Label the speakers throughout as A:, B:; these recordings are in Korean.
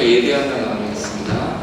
A: 함께 예배하며 나가겠습니다.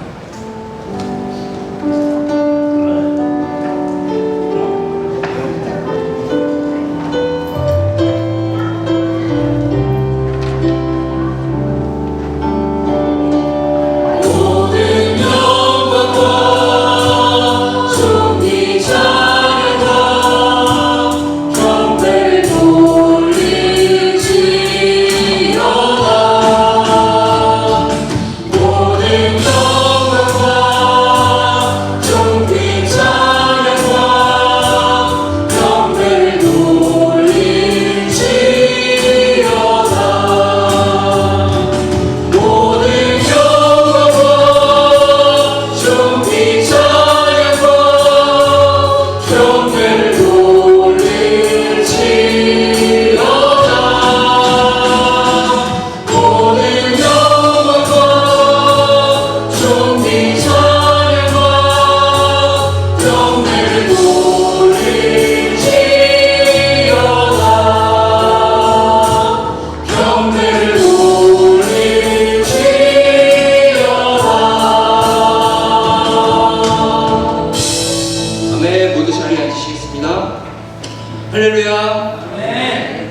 A: 할렐루야. 네.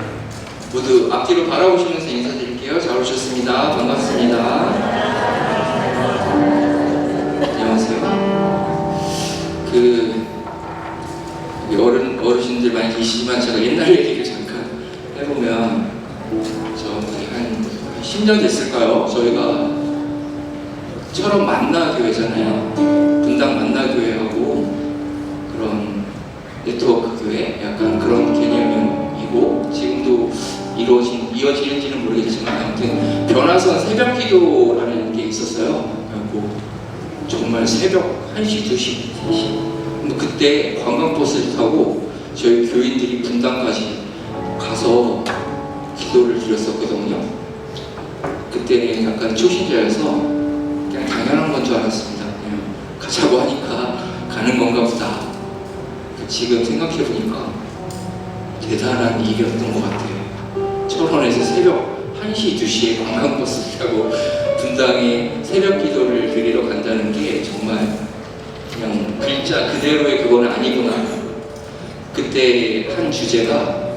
A: 모두 앞뒤로 바라보시면서 인사드릴게요. 잘 오셨습니다. 반갑습니다. 안녕하세요. 어르신들 많이 계시지만 제가 옛날 얘기를 잠깐 해보면 저희 한 10년 됐을까요? 저희가 처럼 만나교회잖아요. 분당 만나교회하고 그런 네트워크 교회 약간 그런 개념이고 지금도 이어지는지는 모르겠지만 아무튼 변화선 새벽 기도라는 게 있었어요. 그리고 정말 새벽 1시, 2시, 3시 그때 관광버스를 타고 저희 교인들이 분당까지 가서 기도를 드렸었거든요. 그때는 약간 초신자여서 그냥 당연한 건 줄 알았습니다. 그냥 가자고 하니까 가는 건가 보다. 지금 생각해보니까 대단한 일이었던 것 같아요. 철원에서 새벽 1시, 2시에 관광버스를 타고 분당에 새벽 기도를 드리러 간다는 게 정말 그냥 글자 그대로의 그건 아니구나. 그때 한 주제가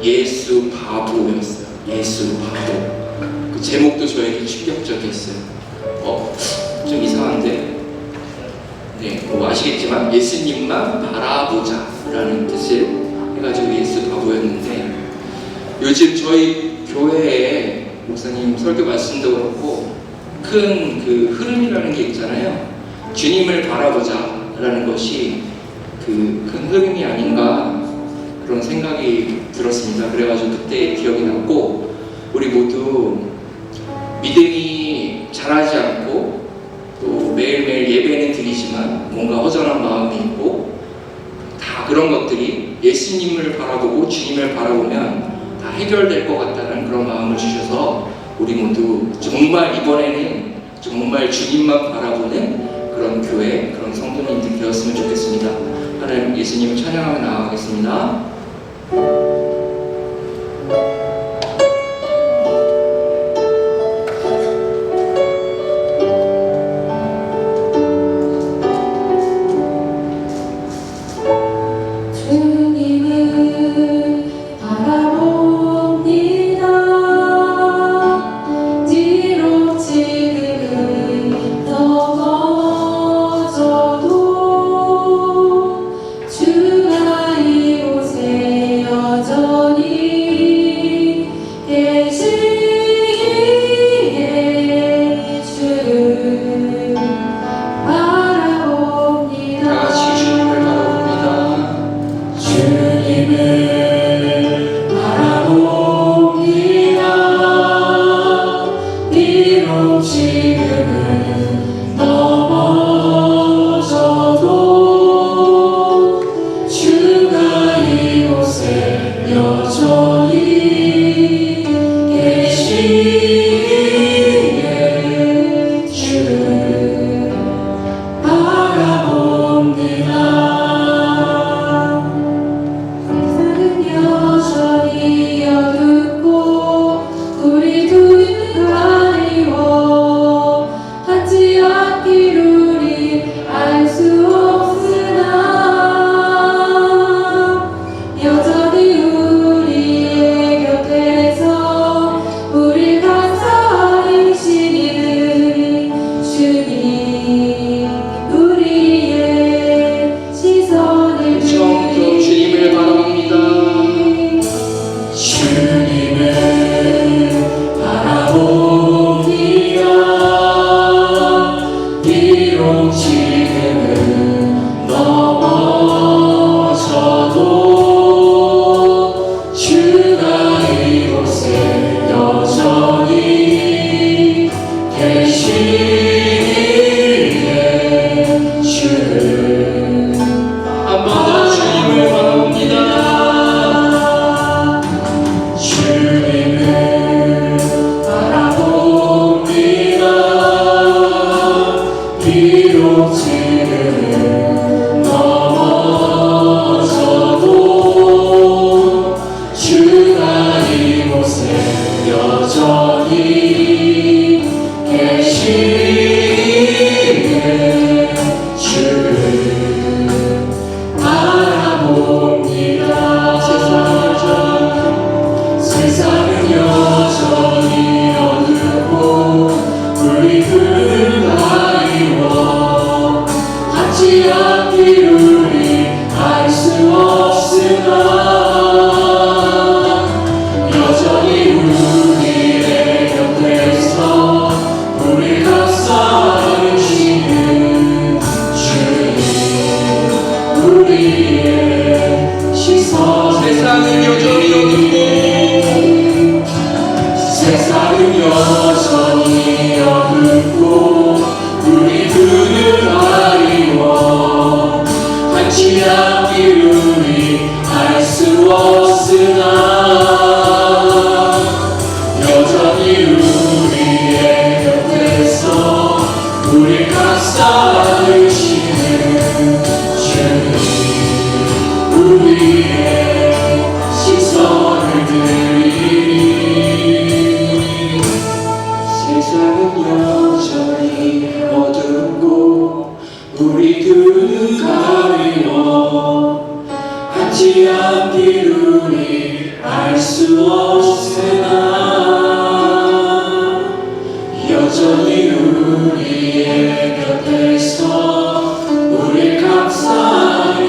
A: 예수 바보였어요. 예수 바보. 그 제목도 저에게 충격적이었어요. 좀 이상한데? 네, 뭐 아시겠지만 예수님만 바라보자 라는 뜻을 해가지고 예수 바보였는데 요즘 저희 교회에 목사님 설교 말씀도 그렇고 큰 그 흐름이라는 게 있잖아요. 주님을 바라보자 라는 것이 그 큰 흐름이 아닌가 그런 생각이 들었습니다. 그래가지고 그때 기억이 났고 우리 모두 믿음이 자라지 않고 또 매일매일 예배는 드리지만 뭔가 허전한 마음이 있고 다 그런 것들이 예수님을 바라보고 주님을 바라보면 다 해결될 것 같다는 그런 마음을 주셔서 우리 모두 정말 이번에는 정말 주님만 바라보는 그런 교회, 그런 성도님들 되었으면 좋겠습니다. 하나님 예수님을 찬양하며 나아가겠습니다.
B: 주가 이곳에 비록 지금은 넘어져도 주가 이곳에 여전히 계시기에 주를
A: 한 번 더 주님을 바라봅니다.
B: 주님을 바라봅니다. 비록 지금은 넘어져도 주가 이곳에 여전히 계시기에 주를 바라봅니다. 세상은 여전히 어둡고 우리들은 가리워 같이 앞길 우리 알 수 없으나 여전히 우리의 곁에서 우리 감싸주시는 주님 우리의 시선
A: 세상은 여전히 어둡고
B: 세상은 여전히 어둡고 우리 눈을 가리워 같이 앞길 우리 알 수 없으나 여전히 우리의 곁에서 우리 감싸주시는 주님 우리의 시선을 드리니 세상은 여전히 어둡고 우리 눈을 가리워 같이 앞길 우리 알 수 없으나 여전히 우리의 곁에서 우리 감싸주시는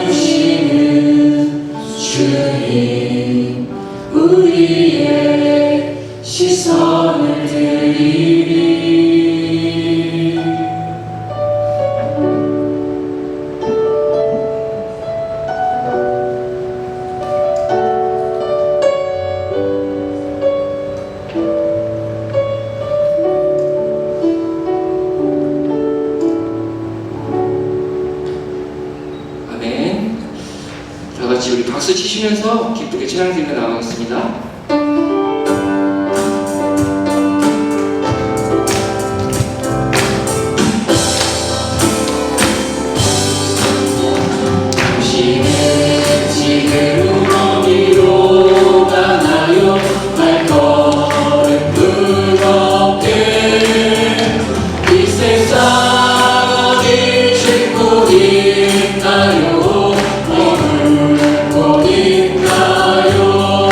B: 주님 우리의 시선을 드리니
A: 아멘. 다 같이 우리 박수 치시면서 기쁘게 찬양 드리며 나가겠습니다.
B: 지금 어디로 가나요? 발걸음 무겁게 이 세상 어딜 싣고 있나요? 머물고 있나요?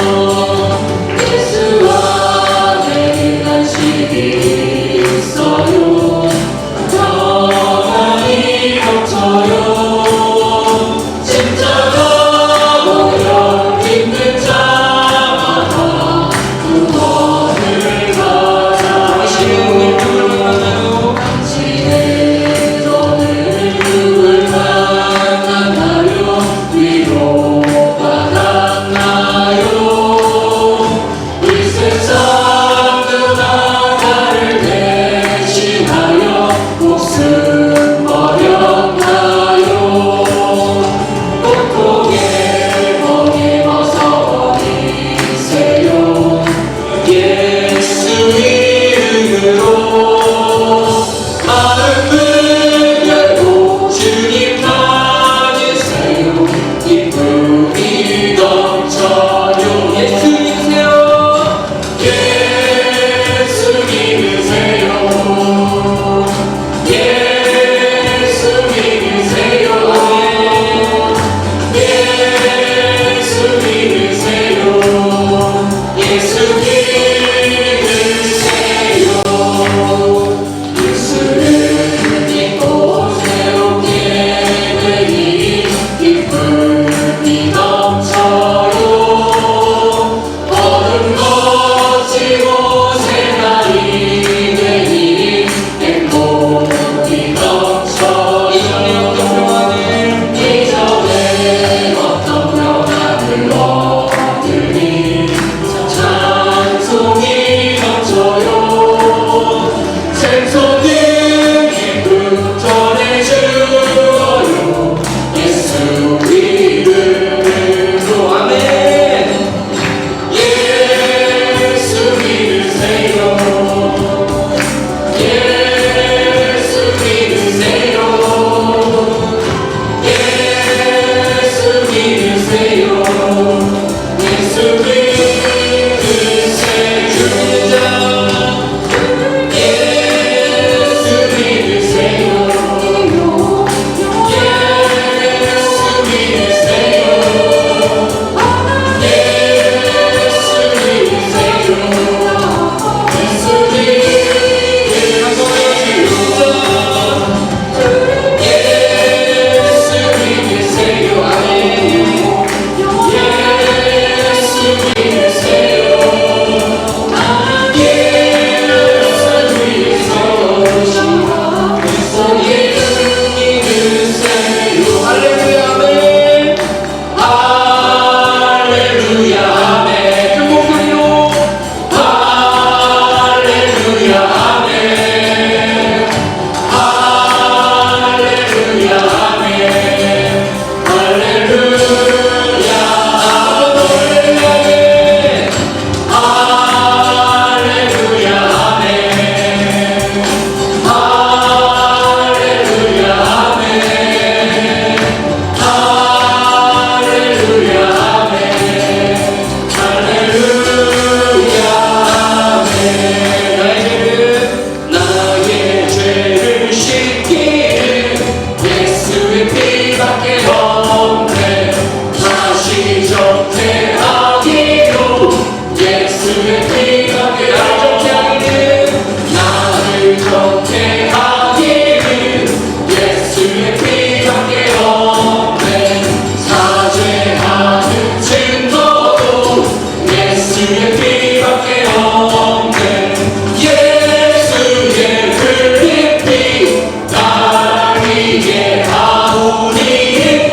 B: 나에게 하오니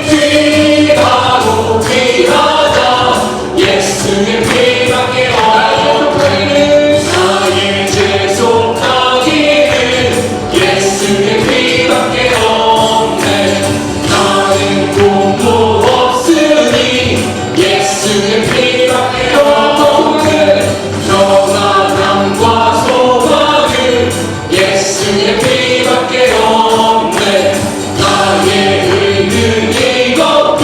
B: 귀하고 귀하다 예수의 피밖에 없네 나의 죄 속하기는 예수의 피밖에 없네 나는 공도 없으니 예수의 피밖에 없네 평안함과 소망은 예수의 피밖에 없네 나의 의는 이것뿐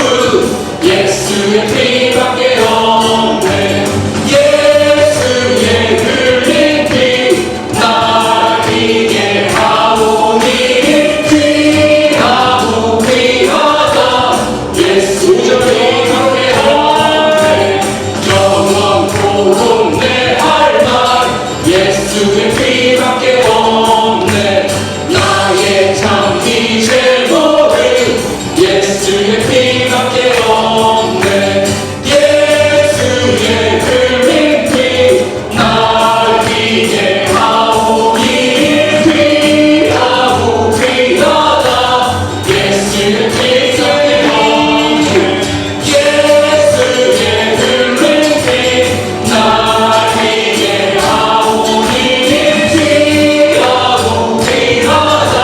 B: 예수의 피밖에 없네 예수의 흘린 피 나에게 하오니 귀하고 귀하다 예수의 피밖에 없네 영원토록 내 할 말 예수의 피밖에 없네 나의 참기 제목은 예수의 피밖에 없네 예수의 흘린 피 날 위해 하오니 귀하고 귀하다 예수의 피밖에 없네 예수의 흘린 피날 위해 하오니 귀하고 귀하다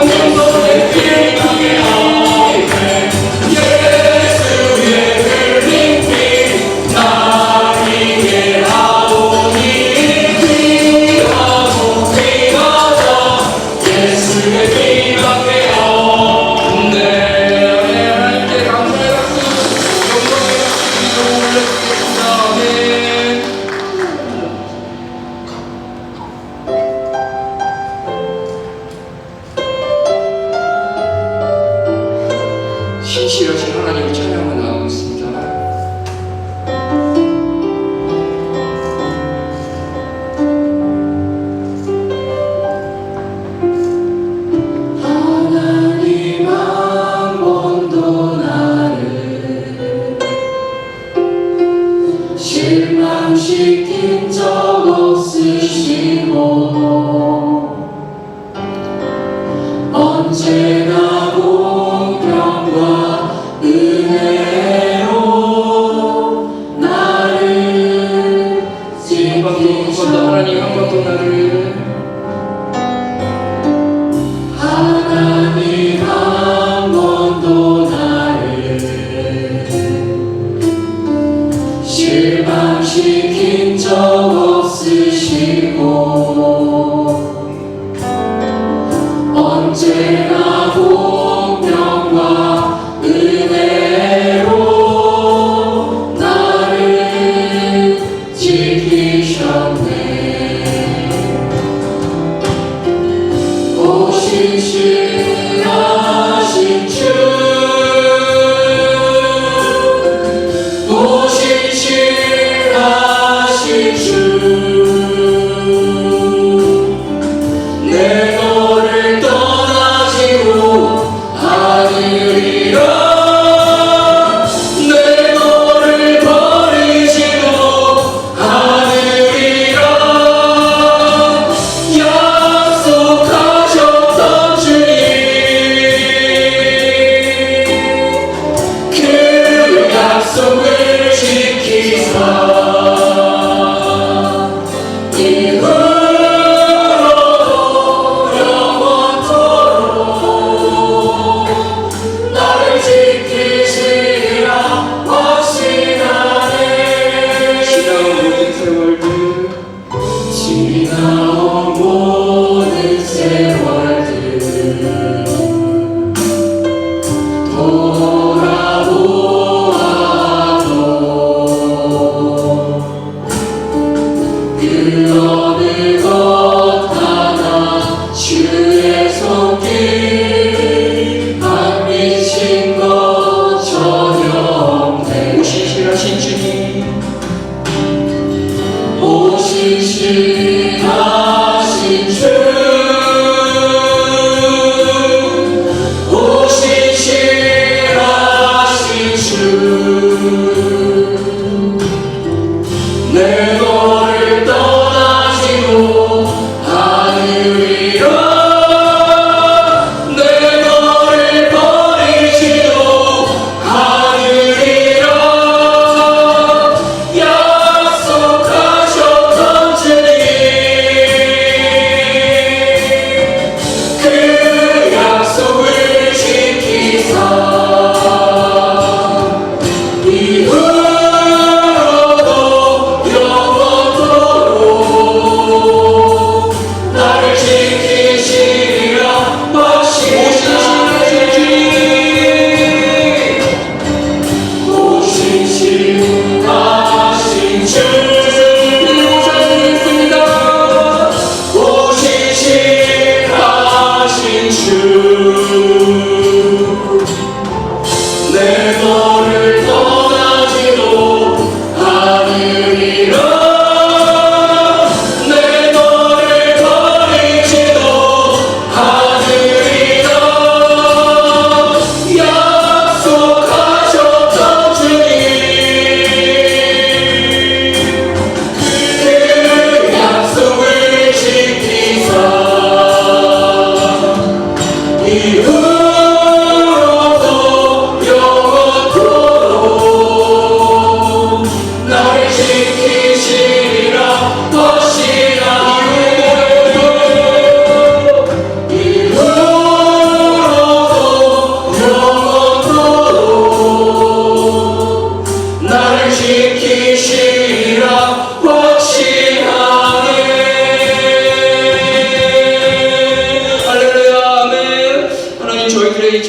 B: 예수의 피밖에 없네 예수의 흘린 피날 위해 하오니 귀하고 귀하다 예수의 피밖에 없네
A: 하나님께 감사의 박수, 영광의 박수 올려드리겠습니다. 아멘. 신실하신 하나님을 찬양하고 나오고 있습니다.
B: 하나님 한 번도 나를 실망시킨 적 없으시고 언제나 공평과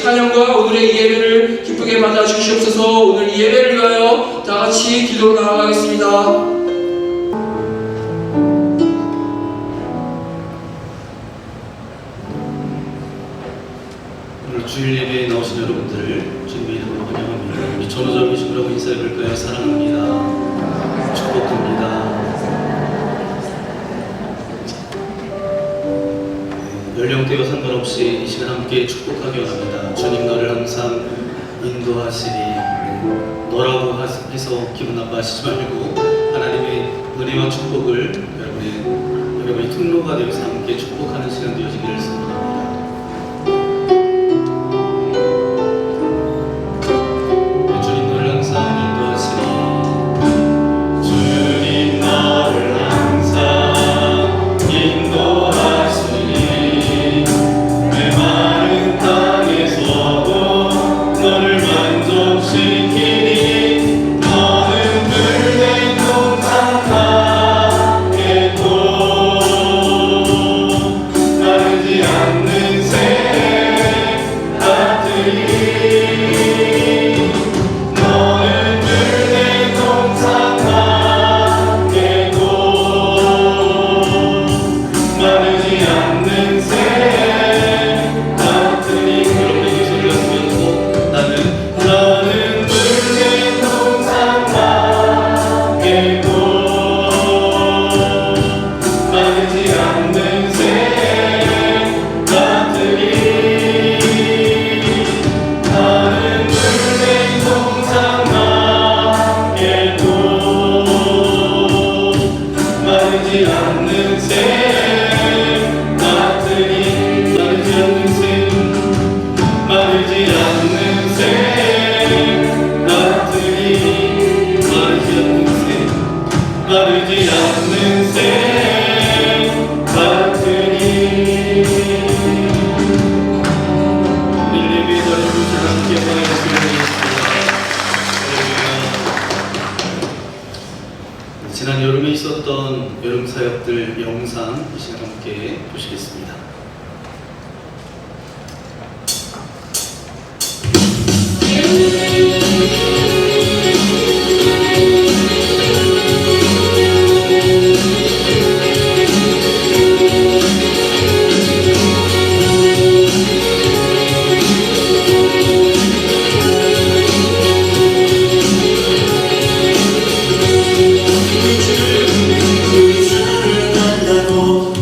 A: 찬양과 오늘의 이 예배를 기쁘게 받아 주시옵소서. 오늘 이 예배를 위하여 다 같이 기도로 나아가겠습니다.
C: 오늘 주일 예배에 나오신 여러분들을 주님의 이름으로 환영합니다. 우리 전우적이시라고 인사해 볼까요? 사랑합니다. 축복합니다. 연령대와 상관없이 이 시간 함께 축복하기 원합니다. 주님 너를 항상 인도하시리. 너라고 해서 기분 나빠하시지 말고 하나님의 은혜와 축복을 여러분의 통로가 되어서 함께 축복하는 시간 되어지기를 소원합니다. 주님 너를 항상 인도하시리. 주님 너를 항상 인도하시리. 내 마른 땅에서도 너를 만족시키리. 너는 물된 동산 가에도 마르지 않는 새 같으리. 너는 물된 동산 가에도 마르지 않는 새 같으니. 여러분의 소리를 들으면서 나는 물된 동산 가에도 마르지 않는 새 같으니. 나는 물된 동산 가에도 마르지 않는 새 같으니. 마르지 않는 새, 마르지 않는 새 같으니. 마르지 않는 새, 마르지 않는 새 같으니. 우리 예배의 자리를 함께 보내주시면 되겠습니다. 지난 여름에 있었던 여름 사역들 영상 이 시간 함께 보시겠습니다.
B: 주를 만나고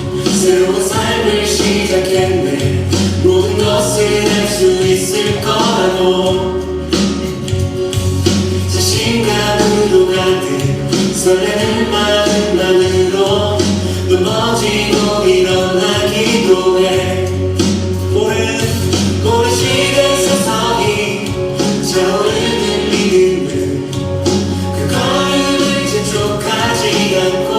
B: 새로운 삶을 시작했네. 모든 것을 할 수 있을 거라고 자신감으로 가득 설레는 마음만으로 넘어지고 일어나기도 해. 오랜 시간 서서히 차오르는 믿음을 그 걸음을 재촉하지 않고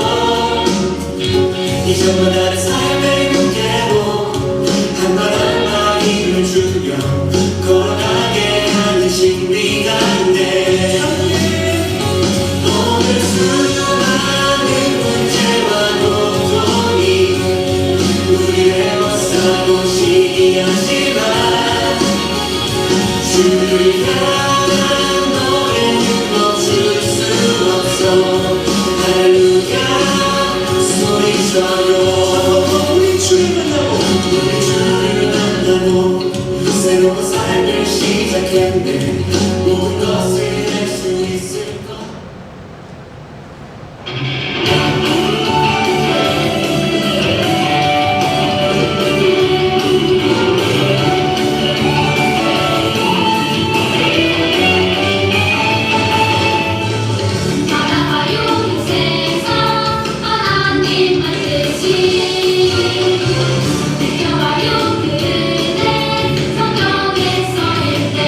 B: 이전과 다른 삶의 무게로 한 걸음 더 힘을 주며 걸어가게 하는 신비가인데 오늘 수많은 문제와 고통이 우리를 벗어나고 시기하지만 주를 향한 노래는 멈출 수 없어. 할렐루야 소리쳐요. 우리 주를 만나고 새로운 삶을 시작했네. 모든 것을 할 수 있을 것.
D: 바다와 용세상 하나님 만드신 대표와 용들의 성경에 써일 때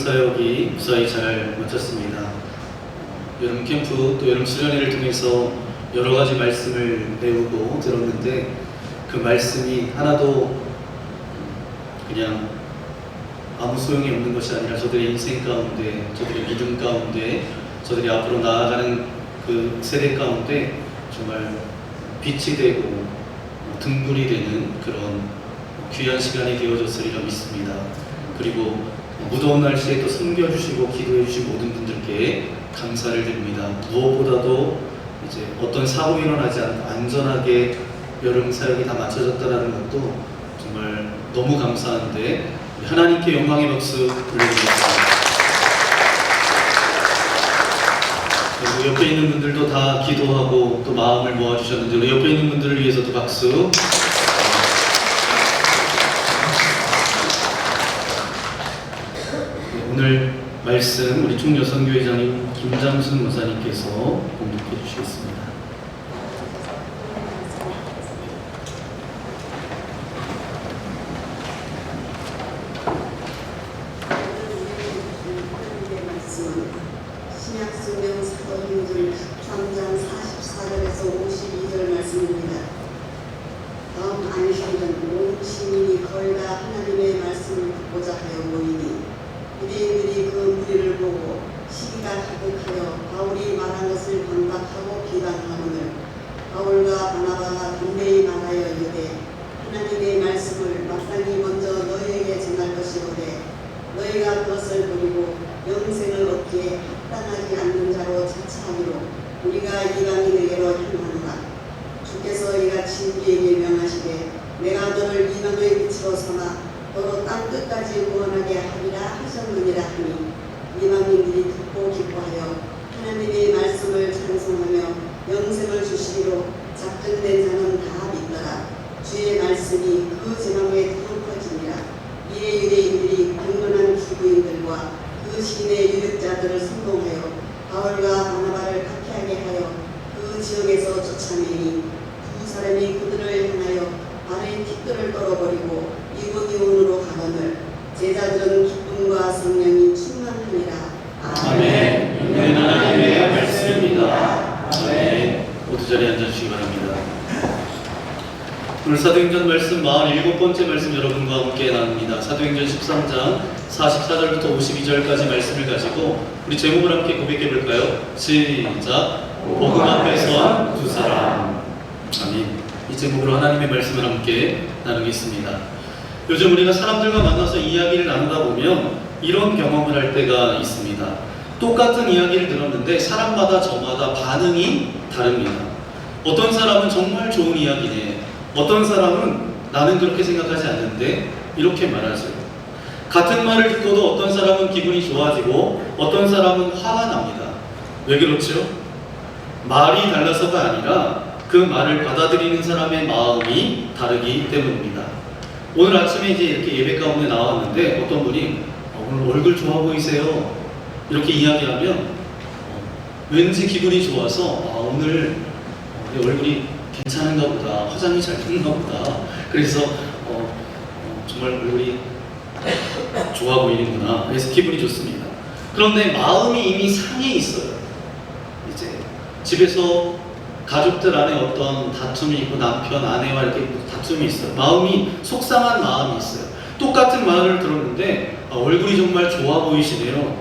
C: 사역이 무사히 잘 마쳤습니다. 여름 캠프 또 여름 수련회를 통해서 여러 가지 말씀을 배우고 들었는데 그 말씀이 하나도 그냥 아무 소용이 없는 것이 아니라 저들의 인생 가운데, 저들의 믿음 가운데, 저들이 앞으로 나아가는 그 세대 가운데 정말 빛이 되고 등불이 되는 그런 귀한 시간이 되어졌으리라 믿습니다. 그리고 무더운 날씨에 또 섬겨주시고 기도해주신 모든 분들께 감사를 드립니다. 무엇보다도 이제 어떤 사고 일어나지 않고 안전하게 여름 사역이 다 마쳐졌다는 것도 정말 너무 감사한데 하나님께 영광의 박수 올려드리겠습니다. 그리고 옆에 있는 분들도 다 기도하고 또 마음을 모아주셨는데 우리 옆에 있는 분들을 위해서도 박수. 오늘 말씀 우리 총여성교회장님 김장순 목사님께서 공독해 주시겠습니다.
E: 신약성경 사도행전 13장 44절에서 52절 말씀입니다. 다음 안식일은 온 시민이 거의 다 하나님의 말씀을 듣고자 하여 모이니 유대인들이 그 무리를 보고 시기가 가득하여 바울이 말한 것을 반박하고 비방하거늘 바울과 바나바가 담대히 말하여 이르되 하나님의 말씀을 마땅히 먼저 너희에게 전할 것이오되 너희가 그것을 버리고 영생을 얻기에 합당하지 않는 자로 자처하기로 우리가 이방인에게로 향하노라. 주께서 이같이 우리에게 명하시되 내가 너를 이방의 빛으로 삼아 너로 땅 끝까지 구원하게 하리라 하셨느니라 하니 이방인들이 듣고 기뻐하여 하나님의 말씀을 찬송하며 영생을 주시기로 작정된 자는 다 믿더라. 주의 말씀이 그 지방에 두루 퍼지니라. 이에 유대인들이 경건한 기부인들과 그 시인의 유력자들을 선동하여 바울과 바나바를 박해하게 하여 그 지역에서 쫓아내니 두 사람이 그들을 향하여 발의 핏들을 떨어버리고 이곳이온으로 가거늘 제자들은 기쁨과 성령이 충만하니라.
C: 아멘. 은혜는 하나님의 말씀입니다. 아멘. 모두 자리에 앉아주시기 바랍니다. 오늘 사도행전 말씀 47번째 말씀 여러분과 함께 나눕니다. 사도행전 13장 44절부터 52절까지 말씀을 가지고 우리 제목을 함께 고백해 볼까요? 시작. 복음 앞에 선 두 사람. 아멘. 이 제목으로 하나님의 말씀을 함께 나누겠습니다. 요즘 우리가 사람들과 만나서 이야기를 나누다 보면 이런 경험을 할 때가 있습니다. 똑같은 이야기를 들었는데 사람마다 저마다 반응이 다릅니다. 어떤 사람은 정말 좋은 이야기네. 어떤 사람은 나는 그렇게 생각하지 않는데 이렇게 말하죠. 같은 말을 듣고도 어떤 사람은 기분이 좋아지고 어떤 사람은 화가 납니다. 왜 그렇죠? 말이 달라서가 아니라 그 말을 받아들이는 사람의 마음이 다르기 때문입니다. 오늘 아침에 이제 이렇게 예배 가운데 나왔는데 어떤 분이 오늘 얼굴 좋아 보이세요. 이렇게 이야기하면 왠지 기분이 좋아서 오늘 내 얼굴이 괜찮은가 보다, 화장이 잘 됐나 보다. 그래서 정말 얼굴이 좋아 보이는구나. 그래서 기분이 좋습니다. 그런데 마음이 이미 상해 있어요. 이제 집에서 가족들 안에 어떤 다툼이 있고 남편, 아내와 이렇게 다툼이 있어요. 마음이 속상한 마음이 있어요. 똑같은 말을 들었는데 얼굴이 정말 좋아 보이시네요.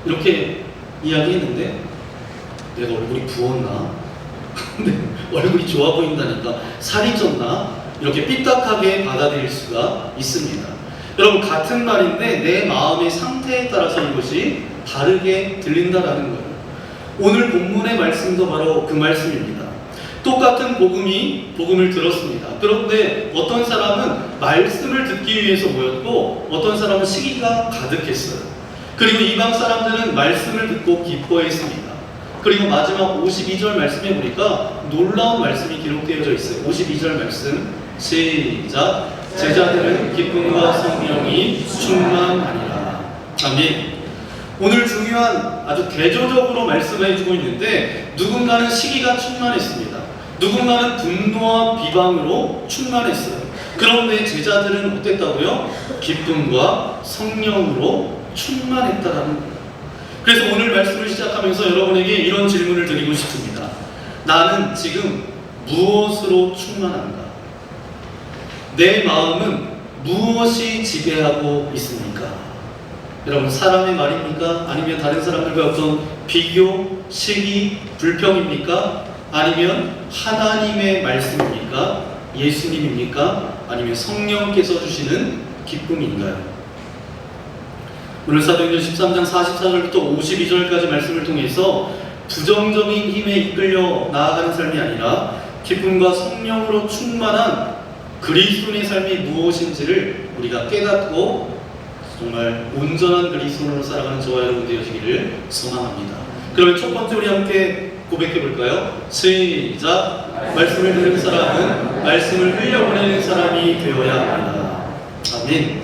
C: 이렇게 이야기했는데 내가 얼굴이 부었나? 근데 얼굴이 좋아 보인다니까 살이 쪘나? 이렇게 삐딱하게 받아들일 수가 있습니다. 여러분 같은 말인데 내 마음의 상태에 따라서 이것이 다르게 들린다라는 거예요. 오늘 본문의 말씀도 바로 그 말씀입니다. 똑같은 복음을 들었습니다. 그런데 어떤 사람은 말씀을 듣기 위해서 모였고 어떤 사람은 시기가 가득했어요. 그리고 이방 사람들은 말씀을 듣고 기뻐했습니다. 그리고 마지막 52절 말씀에 보니까 놀라운 말씀이 기록되어져 있어요. 52절 말씀 시작. 제자들은 기쁨과 성령이 충만하니라. 아멘. 오늘 중요한 아주 대조적으로 말씀을 해주고 있는데 누군가는 시기가 충만했습니다. 누군가는 분노와 비방으로 충만했어요. 그런데 제자들은 어땠다고요? 기쁨과 성령으로 충만했다라는 거예요. 그래서 오늘 말씀을 시작하면서 여러분에게 이런 질문을 드리고 싶습니다. 나는 지금 무엇으로 충만한가? 내 마음은 무엇이 지배하고 있습니까? 여러분, 사람의 말입니까? 아니면 다른 사람들과 어떤 비교, 시기, 불평입니까? 아니면 하나님의 말씀입니까? 예수님입니까? 아니면 성령께서 주시는 기쁨인가요? 오늘 사도행전 13장 44절부터 52절까지 말씀을 통해서 부정적인 힘에 이끌려 나아가는 삶이 아니라 기쁨과 성령으로 충만한 그리스도인의 삶이 무엇인지를 우리가 깨닫고 정말 온전한 그리스도인으로 살아가는 저와 여러분 되시기를 소망합니다. 그러면 첫 번째 우리 함께 고백해 볼까요? 시작! 말씀을 들은 사람은 말씀을 흘려보내는 사람이 되어야 합니다. 아멘.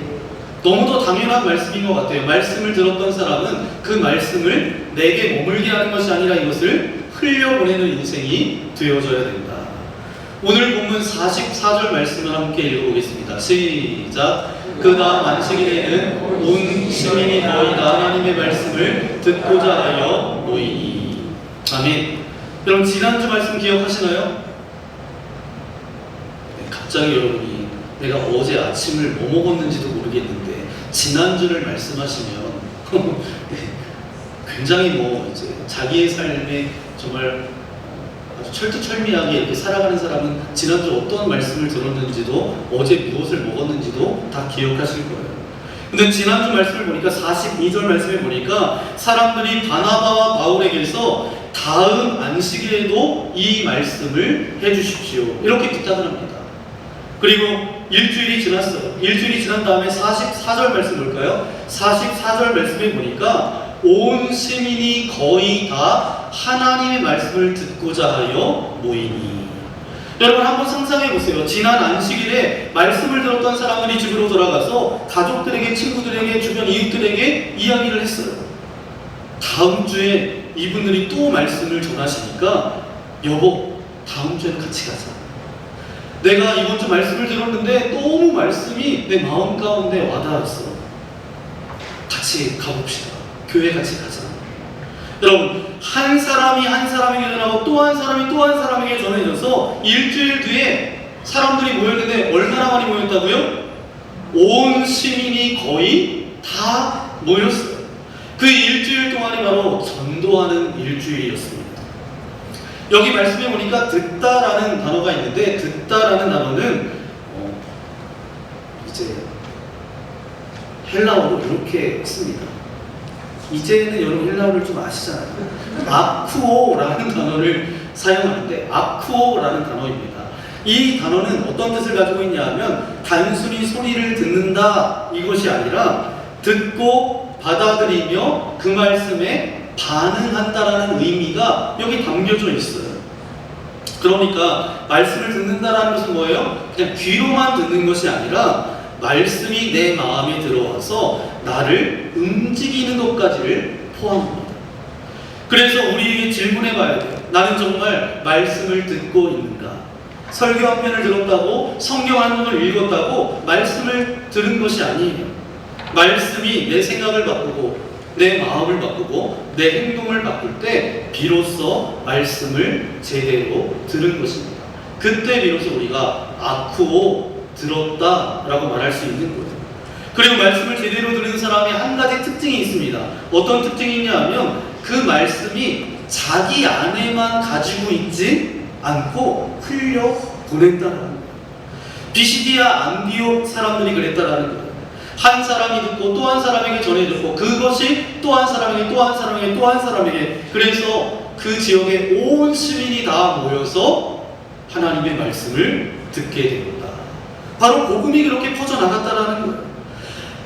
C: 너무도 당연한 말씀인 것 같아요. 말씀을 들었던 사람은 그 말씀을 내게 머물게 하는 것이 아니라 이것을 흘려보내는 인생이 되어져야 된다. 오늘 본문 44절 말씀을 함께 읽어보겠습니다. 시작! 그 다음 안식일에는 온 시민이 거의 다 하나님의 말씀을 듣고자 하여 모이니. 아멘. 여러분, 지난주 말씀 기억하시나요? 네, 갑자기 여러분이 내가 어제 아침을 뭐 먹었는지도 모르겠는데 지난주를 말씀하시면 네, 굉장히 이제 자기의 삶에 정말 아주 철두철미하게 이렇게 살아가는 사람은 지난주 어떤 말씀을 들었는지도 어제 무엇을 먹었는지도 다 기억하실 거예요. 근데 지난주 말씀을 보니까 42절 말씀을 보니까 사람들이 바나바와 바울에게서 다음 안식일에도 이 말씀을 해주십시오 이렇게 부탁을 합니다. 그리고 일주일이 지났어요. 일주일이 지난 다음에 44절 말씀 볼까요? 44절 말씀에 보니까 온 시민이 거의 다 하나님의 말씀을 듣고자 하여 모이니. 여러분, 한번 상상해 보세요. 지난 안식일에 말씀을 들었던 사람들이 집으로 돌아가서 가족들에게, 친구들에게, 주변 이웃들에게 이야기를 했어요. 다음 주에 이분들이 또 말씀을 전하시니까 여보, 다음 주에는 같이 가자. 내가 이번 주 말씀을 들었는데 너무 말씀이 내 마음 가운데 와닿았어. 같이 가봅시다. 교회 같이 가자. 여러분, 한 사람이 한 사람에게 전하고 또 한 사람이 또 한 사람에게 전해져서 일주일 뒤에 사람들이 모였는데 얼마나 많이 모였다고요? 온 시민이 거의 다 모였어요. 그 일주일 동안이 바로 전도하는 일주일이었습니다. 여기 말씀해 보니까 듣다라는 단어가 있는데, 듣다라는 단어는 이제 헬라어로 이렇게 씁니다. 이제는 여러분 헬라어를 좀 아시잖아요. 아쿠오라는 단어를 사용하는데, 아쿠오라는 단어입니다. 이 단어는 어떤 뜻을 가지고 있냐 하면 단순히 소리를 듣는다 이것이 아니라 듣고 받아들이며 그 말씀에 반응한다라는 의미가 여기 담겨져 있어요. 그러니까 말씀을 듣는다라는 것은 뭐예요? 그냥 귀로만 듣는 것이 아니라 말씀이 내 마음에 들어와서 나를 움직이는 것까지를 포함합니다. 그래서 우리에게 질문해 봐야 돼요. 나는 정말 말씀을 듣고 있는가? 설교 한 편을 들었다고, 성경 한 권을 읽었다고 말씀을 들은 것이 아니에요. 말씀이 내 생각을 바꾸고 내 마음을 바꾸고 내 행동을 바꿀 때 비로소 말씀을 제대로 들은 것입니다. 그때 비로소 우리가 아쿠오, 들었다라고 말할 수 있는 거예요. 그리고 말씀을 제대로 들은 사람이 한 가지 특징이 있습니다. 어떤 특징이 있냐 하면 그 말씀이 자기 안에만 가지고 있지 않고 흘려 보낸다라는 거예요. 비시디아 안디옥 사람들이 그랬다라는 거예요. 한 사람이 듣고 또 한 사람에게 전해줬고 그것이 또 한 사람에게 또 한 사람에게 또 한 사람에게, 그래서 그 지역에 온 시민이 다 모여서 하나님의 말씀을 듣게 되었다. 바로 복음이 그렇게 퍼져나갔다라는 거예요.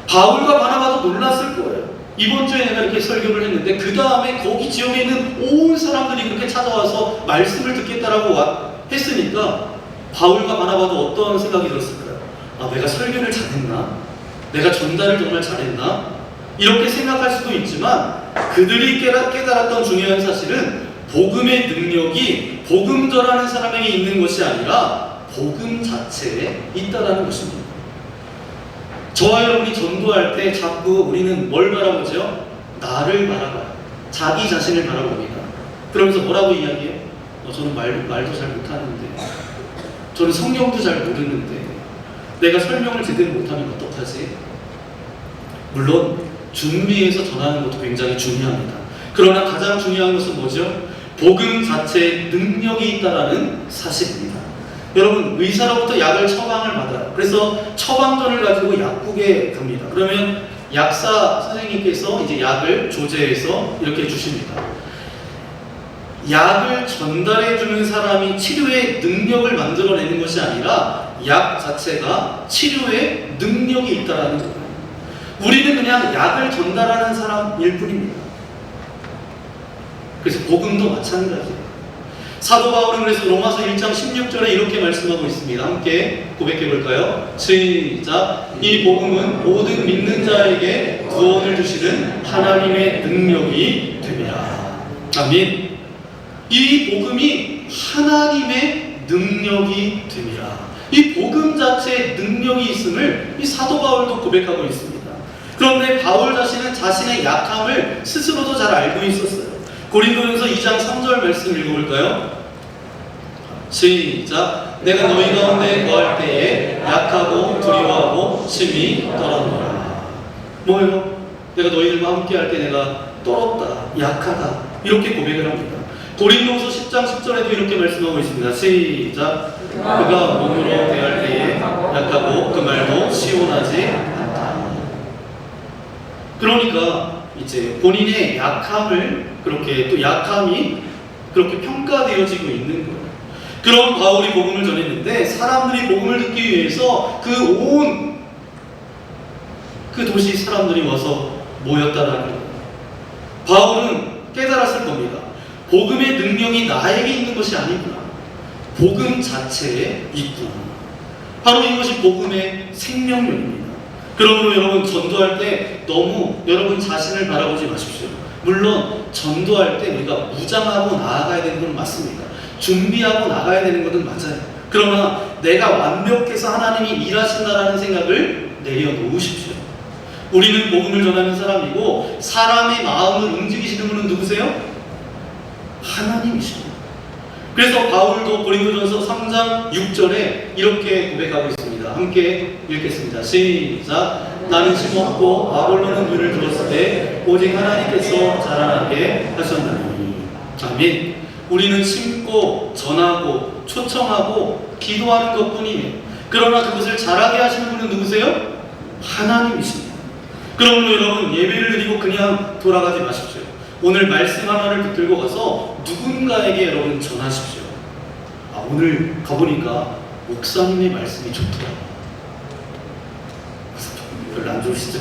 C: 바울과 바나바도 놀랐을 거예요. 이번 주에 내가 이렇게 설교를 했는데 그 다음에 거기 지역에 있는 온 사람들이 그렇게 찾아와서 말씀을 듣겠다라고 했으니까 바울과 바나바도 어떤 생각이 들었을까요? 아, 내가 설교를 잘했나? 내가 전달을 정말 잘했나? 이렇게 생각할 수도 있지만 그들이 깨달았던 중요한 사실은 복음의 능력이 복음 전하는 사람에게 있는 것이 아니라 복음 자체에 있다라는 것입니다. 저와 여러분이 전도할 때 자꾸 우리는 뭘 바라보죠? 나를 바라봐요. 자기 자신을 바라봅니다. 그러면서 뭐라고 이야기해요? 저는 말도 잘 못하는데, 저는 성경도 잘 모르는데, 내가 설명을 제대로 못하면 어떡하지? 물론 준비해서 전하는 것도 굉장히 중요합니다. 그러나 가장 중요한 것은 뭐죠? 복음 자체에 능력이 있다는 사실입니다. 여러분, 의사로부터 약을 처방을 받아요. 그래서 처방전을 가지고 약국에 갑니다. 그러면 약사 선생님께서 이제 약을 조제해서 이렇게 주십니다. 약을 전달해 주는 사람이 치료의 능력을 만들어내는 것이 아니라 약 자체가 치료의 능력이 있다는 거예요. 우리는 그냥 약을 전달하는 사람일 뿐입니다. 그래서 복음도 마찬가지예요. 사도 바울은 그래서 로마서 1장 16절에 이렇게 말씀하고 있습니다. 함께 고백해 볼까요? 시작. 이 복음은 모든 믿는 자에게 구원을 주시는 하나님의 능력이 됩니다. 아멘. 이 복음이 하나님의 능력이 됩니다. 이 복음 자체에 능력이 있음을 이 사도 바울도 고백하고 있습니다. 그런데 바울 자신은 자신의 약함을 스스로도 잘 알고 있었어요. 고린도전서 2장 3절 말씀 읽어볼까요? 시작. 내가 너희 가운데 거할 때에 약하고 두려워하고 심히 떨어노라. 뭐예요? 내가 너희들과 함께 할 때 내가 떨었다, 약하다, 이렇게 고백을 합니다. 고린도서 10장 10절에도 이렇게 말씀하고 있습니다. 시작. 그가 몸으로 대할 때에 약하고 그 말도 시원하지 않다. 그러니까 이제 본인의 약함을 그렇게 또 약함이 그렇게 평가되어지고 있는 거예요. 그런 바울이 복음을 전했는데 사람들이 복음을 듣기 위해서 그 도시 사람들이 와서 모였다라는 거예요. 바울은 깨달았을 겁니다. 복음의 능력이 나에게 있는 것이 아니구나. 복음 자체에 있구나. 바로 이것이 복음의 생명력입니다. 그러므로 여러분 전도할 때 너무 여러분 자신을 바라보지 마십시오. 물론 전도할 때 우리가 무장하고 나아가야 되는 건 맞습니다. 준비하고 나가야 되는 것은 맞아요. 그러나 내가 완벽해서 하나님이 일하신다라는 생각을 내려놓으십시오. 우리는 복음을 전하는 사람이고 사람의 마음을 움직이시는 분은 누구세요? 하나님이십니다. 그래서 바울도 고린도전서 3장 6절에 이렇게 고백하고 있습니다. 함께 읽겠습니다. 시작. 나는 심었고 아볼로는 물을 주었을 때 오직 하나님께서 자라나게 하셨나니. 아멘. 우리는 심고 전하고 초청하고 기도하는 것뿐이에요. 그러나 그것을 자라게 하시는 분은 누구세요? 하나님이십니다. 그러므로 여러분 예배를 드리고 그냥 돌아가지 마십시오. 오늘 말씀 하나를 붙들고 가서 누군가에게 여러분 전하십시오. 오늘 가보니까 목사님의 말씀이 좋더라고요. 별로 안 좋으시죠?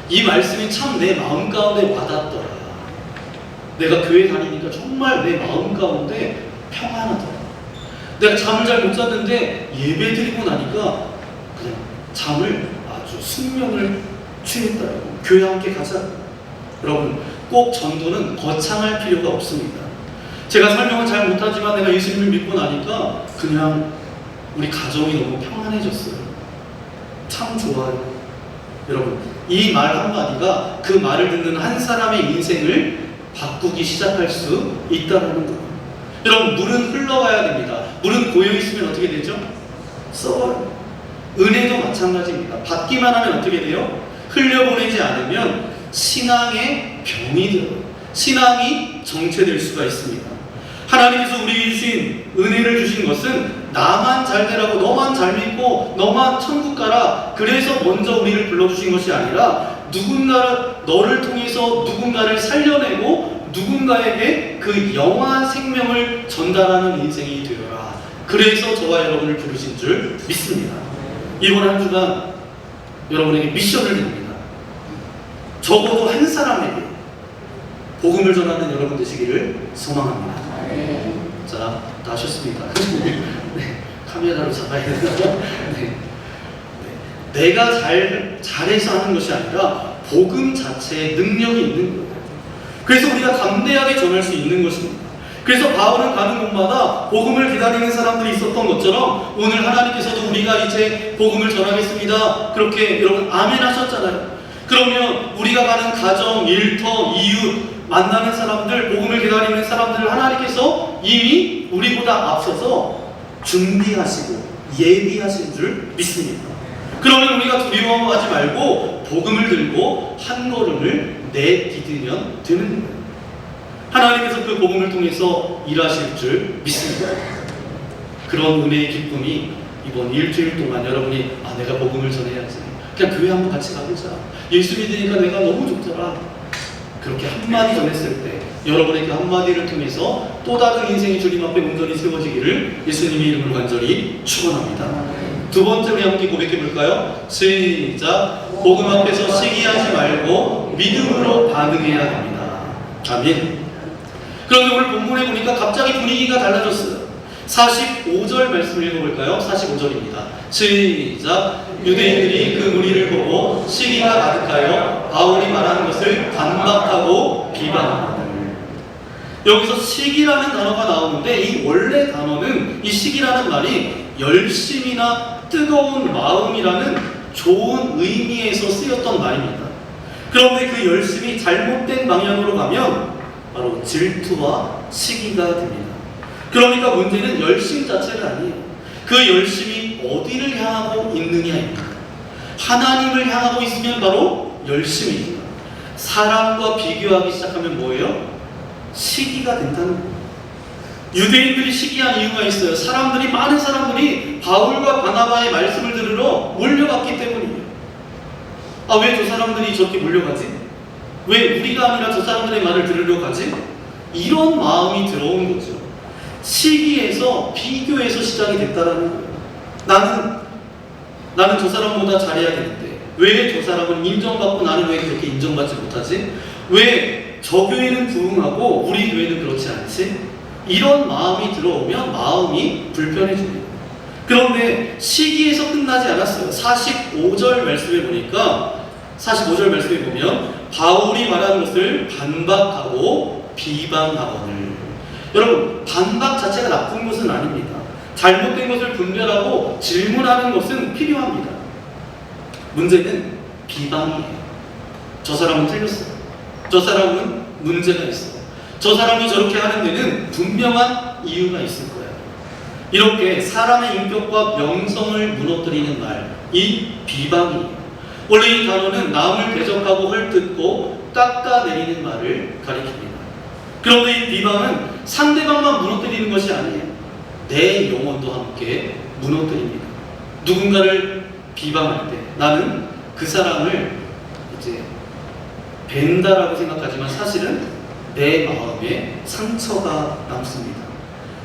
C: 이 말씀이 참 내 마음 가운데 와닿더라. 내가 교회 다니니까 정말 내 마음 가운데 평안하더라. 내가 잠을 잘 못 잤는데 예배 드리고 나니까 그냥 잠을 아주 숙면을 취했더라고. 교회 함께 가자. 여러분 꼭 전도는 거창할 필요가 없습니다. 제가 설명은 잘 못하지만 내가 예수님을 믿고 나니까 그냥 우리 가정이 너무 평안해졌어요. 참 좋아요. 여러분 이 말 한마디가 그 말을 듣는 한 사람의 인생을 바꾸기 시작할 수 있다는 거예요. 여러분 물은 흘러가야 됩니다. 물은 고여있으면 어떻게 되죠? 썩어요. 은혜도 마찬가지입니다. 받기만 하면 어떻게 돼요? 흘려보내지 않으면 신앙의 병이 들어요. 신앙이 정체될 수가 있습니다. 하나님께서 우리에게 주신 은혜를 주신 것은 나만 잘 되라고 너만 잘 믿고 너만 천국 가라 그래서 먼저 우리를 불러주신 것이 아니라 너를 통해서 누군가를 살려내고 누군가에게 그 영원한 생명을 전달하는 인생이 되어라. 그래서 저와 여러분을 부르신 줄 믿습니다. 이번 한 주간 여러분에게 미션을 드립니다. 적어도 한 사람에게 복음을 전하는 여러분 되시기를 소망합니다. 자, 다 하셨습니다. 네, 카메라로 잡아야 되나? 네. 내가 잘해서 하는 것이 아니라 복음 자체에 능력이 있는 거예요. 그래서 우리가 담대하게 전할 수 있는 것입니다. 그래서 바울은 가는 곳마다 복음을 기다리는 사람들이 있었던 것처럼 오늘 하나님께서도 우리가 이제 복음을 전하겠습니다, 그렇게 여러분 아멘 하셨잖아요. 그러면 우리가 가는 가정, 일터, 이웃, 만나는 사람들, 복음을 기다리는 사람들을 하나님께서 이미 우리보다 앞서서 준비하시고 예비하신 줄 믿습니다. 그러면 우리가 두려워하지 말고 복음을 들고 한 걸음을 내디디면 되는 거예요. 하나님께서 그 복음을 통해서 일하실 줄 믿습니다. 그런 은혜의 기쁨이 이번 일주일 동안 여러분이 내가 복음을 전해야지, 그냥 교회 한번 같이 가보자, 예수 믿으니까 내가 너무 좋더라, 그렇게 한마디 전했을 때 여러분의 그 한마디를 통해서 또 다른 인생이 주님 앞에 온전히 세워지기를 예수님의 이름으로 간절히 축원합니다. 두 번째 우리 함께 고백해 볼까요? 시작. 복음 앞에서 시기하지 말고 믿음으로 반응해야 합니다. 아멘. 그런데 오늘 본문에 보니까 갑자기 분위기가 달라졌어요. 45절 말씀을 읽어볼까요? 45절입니다. 시작. 유대인들이 그 무리를 보고 시기가 가득하여 바울이 말하는 것을 반박하고 비방하더라. 여기서 시기라는 단어가 나오는데 이 원래 단어는, 이 시기라는 말이 열심이나 뜨거운 마음이라는 좋은 의미에서 쓰였던 말입니다. 그런데 그 열심이 잘못된 방향으로 가면 바로 질투와 시기가 됩니다. 그러니까 문제는 열심 자체가 아니에요. 그 열심이 어디를 향하고 있느냐입니다. 하나님을 향하고 있으면 바로 열심입니다. 사람과 비교하기 시작하면 뭐예요? 시기가 된다는 거예요. 유대인들이 시기한 이유가 있어요. 많은 사람들이 바울과 바나바의 말씀을 들으러 몰려갔기 때문이에요. 왜 저 사람들이 저렇게 몰려가지? 왜 우리가 아니라 저 사람들의 말을 들으러 가지? 이런 마음이 들어온 거죠. 시기에서, 비교에서 시작이 됐다라는 거예요. 나는 저 사람보다 잘해야 되는데 왜 저 사람은 인정받고 나는 왜 그렇게 인정받지 못하지? 왜 저 교회는 부흥하고 우리 교회는 그렇지 않지? 이런 마음이 들어오면 마음이 불편해집니다. 그런데 시기에서 끝나지 않았어요. 45절 말씀에 보니까, 45절 말씀에 보면 바울이 말하는 것을 반박하고 비방하거늘. 여러분, 반박 자체가 나쁜 것은 아닙니다. 잘못된 것을 분별하고 질문하는 것은 필요합니다. 문제는 비방이에요. 저 사람은 틀렸어요. 저 사람은 문제가 있어요. 저 사람이 저렇게 하는 데는 분명한 이유가 있을 거예요. 이렇게 사람의 인격과 명성을 무너뜨리는 말, 이 비방이에요. 원래 이 단어는 남을 대적하고 헐뜯고 깎아내리는 말을 가리킵니다. 그런데 이 비방은 상대방만 무너뜨리는 것이 아니에요. 내 영혼도 함께 무너뜨립니다. 누군가를 비방할 때 나는 그 사람을 이제 벤다라고 생각하지만 사실은 내 마음에 상처가 남습니다.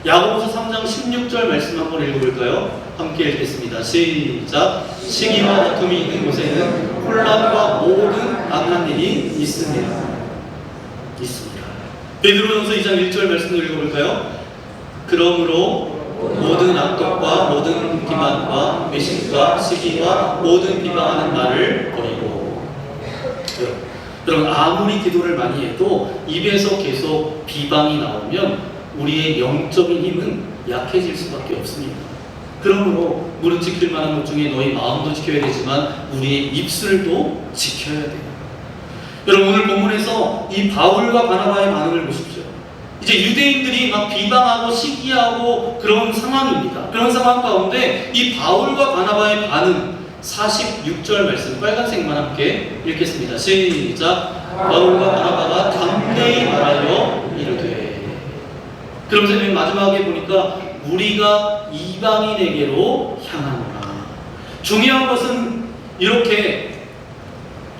C: 야고보서 3장 16절 말씀 한번 읽어볼까요? 함께 읽겠습니다. 시작. 시기와 다툼이 있는 곳에는 혼란과 모든 악한 일이 있습니다. 베드로전서 2장 1절 말씀을 읽어볼까요? 그러므로 모든 악독과 모든 기만과 외식과 시기와 모든 비방하는 말을 버리고. 여러분, 아무리 기도를 많이 해도 입에서 계속 비방이 나오면 우리의 영적인 힘은 약해질 수밖에 없습니다. 그러므로 무릇 지킬 만한 것 중에 너희 마음도 지켜야 되지만 우리의 입술도 지켜야 돼요. 여러분, 오늘 본문에서 이 바울과 바나바의 반응을 보십시오. 이제 유대인들이 막 비방하고 시기하고 그런 상황입니다. 그런 상황 가운데 이 바울과 바나바의 반응, 46절 말씀 빨간색만 함께 읽겠습니다. 시작. 바울과 바나바가 담대히 말하여 이르되. 그러면서 맨 마지막에 보니까 우리가 이방인에게로 향하노라. 중요한 것은 이렇게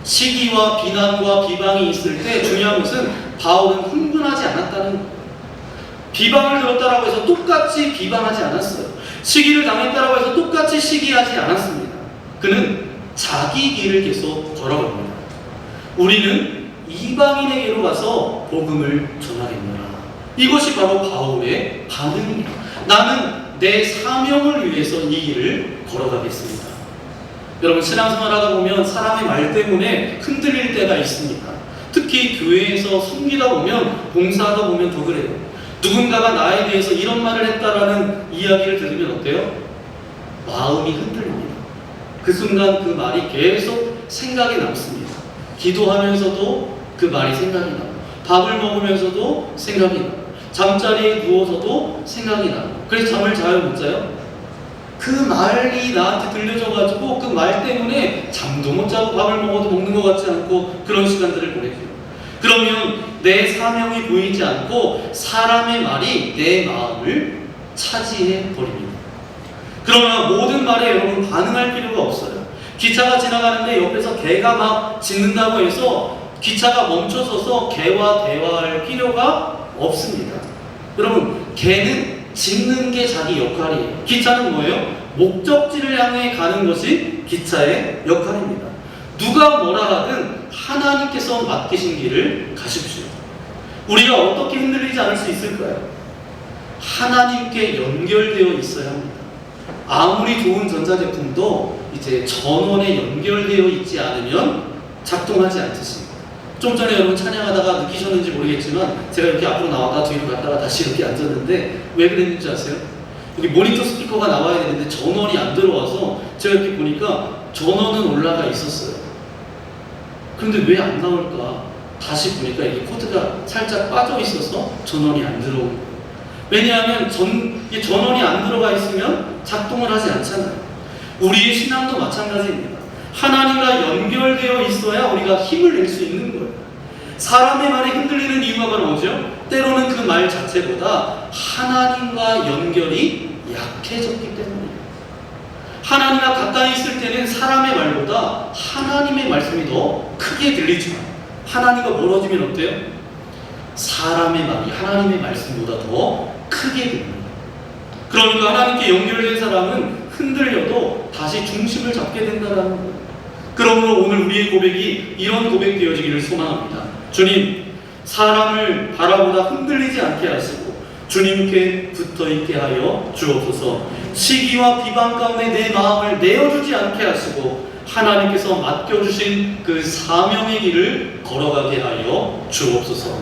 C: 시기와 비난과 비방이 있을 때 중요한 것은 바울은 흥분하지 않았다는 거예요. 비방을 들었다라고 해서 똑같이 비방하지 않았어요. 시기를 당했다라고 해서 똑같이 시기하지 않았습니다. 그는 자기 길을 계속 걸어갑니다. 우리는 이방인에게로 가서 복음을 전하겠노라. 이것이 바로 바울의 반응입니다. 나는 내 사명을 위해서 이 길을 걸어가겠습니다. 여러분, 신앙생활하다 보면 사람의 말 때문에 흔들릴 때가 있습니다. 특히 교회에서 섬기다 보면, 봉사하다 보면 더 그래요. 누군가가 나에 대해서 이런 말을 했다라는 이야기를 들으면 어때요? 마음이 흔들립니다. 그 순간 그 말이 계속 생각이 남습니다. 기도하면서도 그 말이 생각이 나고, 밥을 먹으면서도 생각이 나고, 잠자리에 누워서도 생각이 나고, 그래서 잠을 자요, 못 자요? 그 말이 나한테 들려져가지고 그 말 때문에 잠도 못 자고 밥을 먹어도 먹는 것 같지 않고 그런 시간들을 보내죠. 그러면 내 사명이 보이지 않고 사람의 말이 내 마음을 차지해 버립니다. 그러나 모든 말에 여러분 반응할 필요가 없어요. 기차가 지나가는데 옆에서 개가 막 짖는다고 해서 기차가 멈춰서서 개와 대화할 필요가 없습니다. 여러분, 개는 짖는 게 자기 역할이에요. 기차는 뭐예요? 목적지를 향해 가는 것이 기차의 역할입니다. 누가 뭐라 하든 하나님께서 맡기신 길을 가십시오. 우리가 어떻게 흔들리지 않을 수 있을까요? 하나님께 연결되어 있어야 합니다. 아무리 좋은 전자제품도 이제 전원에 연결되어 있지 않으면 작동하지 않듯이, 좀 전에 여러분 찬양하다가 느끼셨는지 모르겠지만 제가 이렇게 앞으로 나왔다 뒤로 갔다가 다시 이렇게 앉았는데 왜 그랬는지 아세요? 여기 모니터 스피커가 나와야 되는데 전원이 안 들어와서 제가 이렇게 보니까 전원은 올라가 있었어요. 그런데 왜 안 나올까? 다시 보니까 이게 코드가 살짝 빠져 있어서 전원이 안 들어오는 거예요. 왜냐하면 전원이 안 들어가 있으면 작동을 하지 않잖아요. 우리의 신앙도 마찬가지입니다. 하나님과 연결되어 있어야 우리가 힘을 낼 수 있는 거예요. 사람의 말에 흔들리는 이유가 바로 뭐죠? 때로는 그 말 자체보다 하나님과 연결이 약해졌기 때문이에요. 하나님과 가까이 있을 때는 사람의 말보다 하나님의 말씀이 더 크게 들리지만, 하나님과 멀어지면 어때요? 사람의 말이 하나님의 말씀보다 더 크게 들립니다. 그러니까 하나님께 연결된 사람은 흔들려도 다시 중심을 잡게 된다는 거예요. 그러므로 오늘 우리의 고백이 이런 고백 되어지기를 소망합니다. 주님, 사람을 바라보다 흔들리지 않게 하시고 주님께 붙어있게 하여 주옵소서. 시기와 비방 가운데 내 마음을 내어주지 않게 하시고 하나님께서 맡겨주신 그 사명의 길을 걸어가게 하여 주옵소서.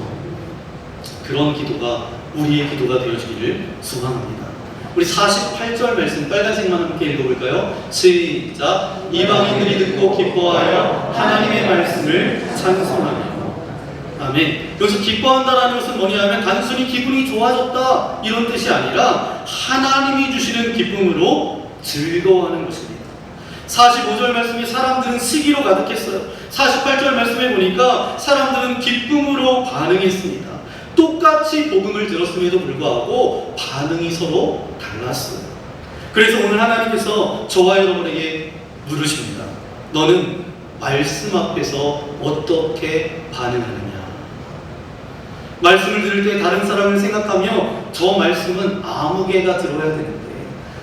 C: 그런 기도가 우리의 기도가 되어지기를 소망합니다. 우리 48절 말씀 빨간색만 함께 읽어볼까요? 시작. 이방인들이 듣고 기뻐하여 하나님의 말씀을 찬송하며. 아멘. 여기서 기뻐한다라는 것은 뭐냐면 단순히 기분이 좋아졌다 이런 뜻이 아니라 하나님이 주시는 기쁨으로 즐거워하는 것입니다. 45절 말씀에 사람들은 시기로 가득했어요. 48절 말씀에 보니까 사람들은 기쁨으로 반응했습니다. 똑같이 복음을 들었음에도 불구하고 반응이 서로 달랐어요. 그래서 오늘 하나님께서 저와 여러분에게 물으십니다. 너는 말씀 앞에서 어떻게 반응하느냐? 말씀을 들을 때 다른 사람을 생각하며 저 말씀은 아무개가 들어야 되는데,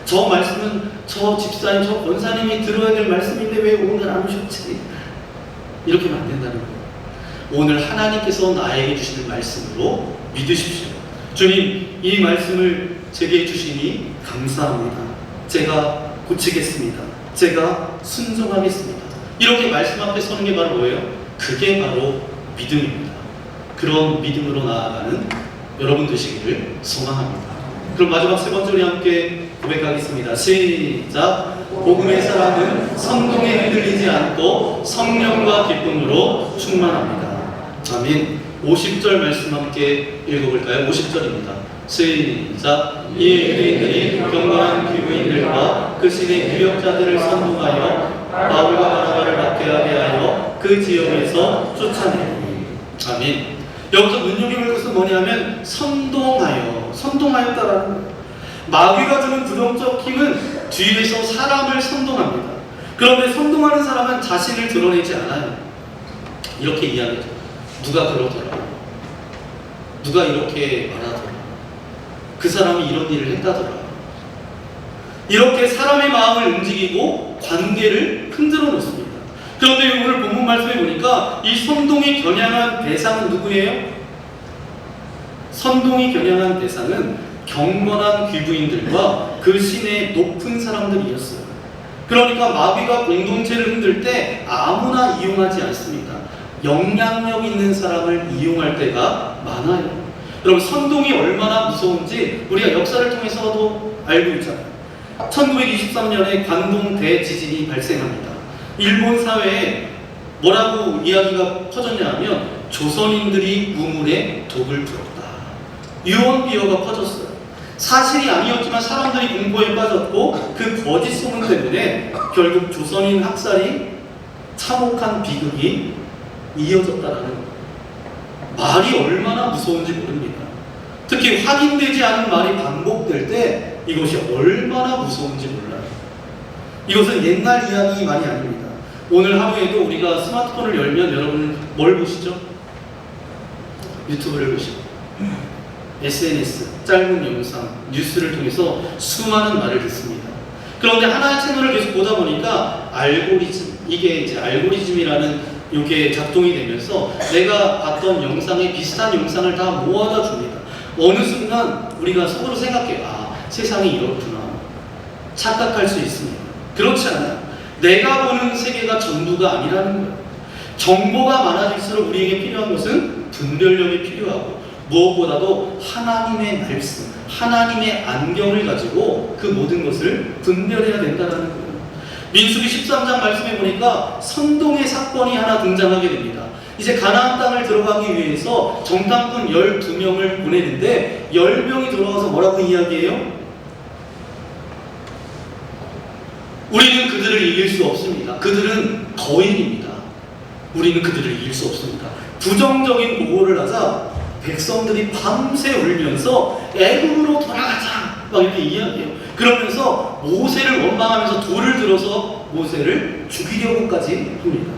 C: 저 말씀은 저 집사님, 저 권사님이 들어야 될 말씀인데 왜 오늘 안 오셨지? 이렇게 하면 안 된다는 거예요. 오늘 하나님께서 나에게 주시는 말씀으로 믿으십시오. 주님, 이 말씀을 제게 주시니 감사합니다. 제가 고치겠습니다. 제가 순종하겠습니다. 이렇게 말씀 앞에 서는 게 바로 뭐예요? 그게 바로 믿음입니다. 그런 믿음으로 나아가는 여러분 되시기를 소망합니다. 그럼 마지막 세 번째 우리 함께 고백하겠습니다. 시작. 복음의 사람은 성동에 흔들리지 않고 성령과 기쁨으로 충만합니다. 아멘. 50절 말씀 함께 읽어볼까요? 50절입니다. 시작. 이에 유대인들이 경건한 귀부인들과 그 신의 유력자들을 선동하여 바울과 바나바를 박해하게 하여 그 지역에서 쫓아내니. 아멘. 여기서 눈여겨볼 것은 뭐냐면 선동하였다라는 거예요. 마귀가 주는 부정적 힘은 뒤에서 사람을 선동합니다. 그런데 선동하는 사람은 자신을 드러내지 않아요. 이렇게 이야기해요. 누가 그러더라, 누가 이렇게 말하더라, 그 사람이 이런 일을 했다더라. 이렇게 사람의 마음을 움직이고 관계를 흔들어 놓습니다. 그런데 오늘 본문 말씀에 보니까 이 선동이 겨냥한 대상은 누구예요? 선동이 겨냥한 대상은 경건한 귀부인들과 그 신의 높은 사람들이었어요. 그러니까 마귀가 공동체를 흔들 때 아무나 이용하지 않습니다. 영향력 있는 사람을 이용할 때가 많아요. 여러분, 선동이 얼마나 무서운지 우리가 역사를 통해서도 알고 있잖아요. 1923년에 관동 대지진이 발생합니다. 일본 사회에 뭐라고 이야기가 퍼졌냐 하면 조선인들이 우물에 독을 풀었다. 유언비어가 퍼졌어요. 사실이 아니었지만 사람들이 공포에 빠졌고 그 거짓 소문 때문에 결국 조선인 학살이 참혹한 비극이 이어졌다라는 거예요. 말이 얼마나 무서운지 모릅니다. 특히 확인되지 않은 말이 반복될 때 이것이 얼마나 무서운지 몰라요. 이것은 옛날 이야기만이 아닙니다. 오늘 하루에도 우리가 스마트폰을 열면 여러분 뭘 보시죠? 유튜브를 보시고 SNS, 짧은 영상, 뉴스를 통해서 수많은 말을 듣습니다. 그런데 하나의 채널을 계속 보다 보니까 알고리즘, 이게 이제 알고리즘이라는 이게 작동이 되면서 내가 봤던 영상에 비슷한 영상을 다 모아다 줍니다. 어느 순간 우리가 속으로 생각해요. 아, 세상이 이렇구나. 착각할 수 있습니다. 그렇지 않아요. 내가 보는 세계가 전부가 아니라는 거예요. 정보가 많아질수록 우리에게 필요한 것은 분별력이 필요하고 무엇보다도 하나님의 말씀, 하나님의 안경을 가지고 그 모든 것을 분별해야 된다는 거예요. 민수기 13장 말씀해 보니까 선동의 사건이 하나 등장하게 됩니다. 이제 가나안 땅을 들어가기 위해서 정탐꾼 12명을 보내는데 10명이 돌아와서 뭐라고 이야기해요? 우리는 그들을 이길 수 없습니다. 그들은 거인입니다. 우리는 그들을 이길 수 없습니다. 부정적인 보고를 하자 백성들이 밤새 울면서 애굽으로 돌아가자 막 이렇게 이야기해요. 그러면서 모세를 원망하면서 돌을 들어서 모세를 죽이려고까지 합니다.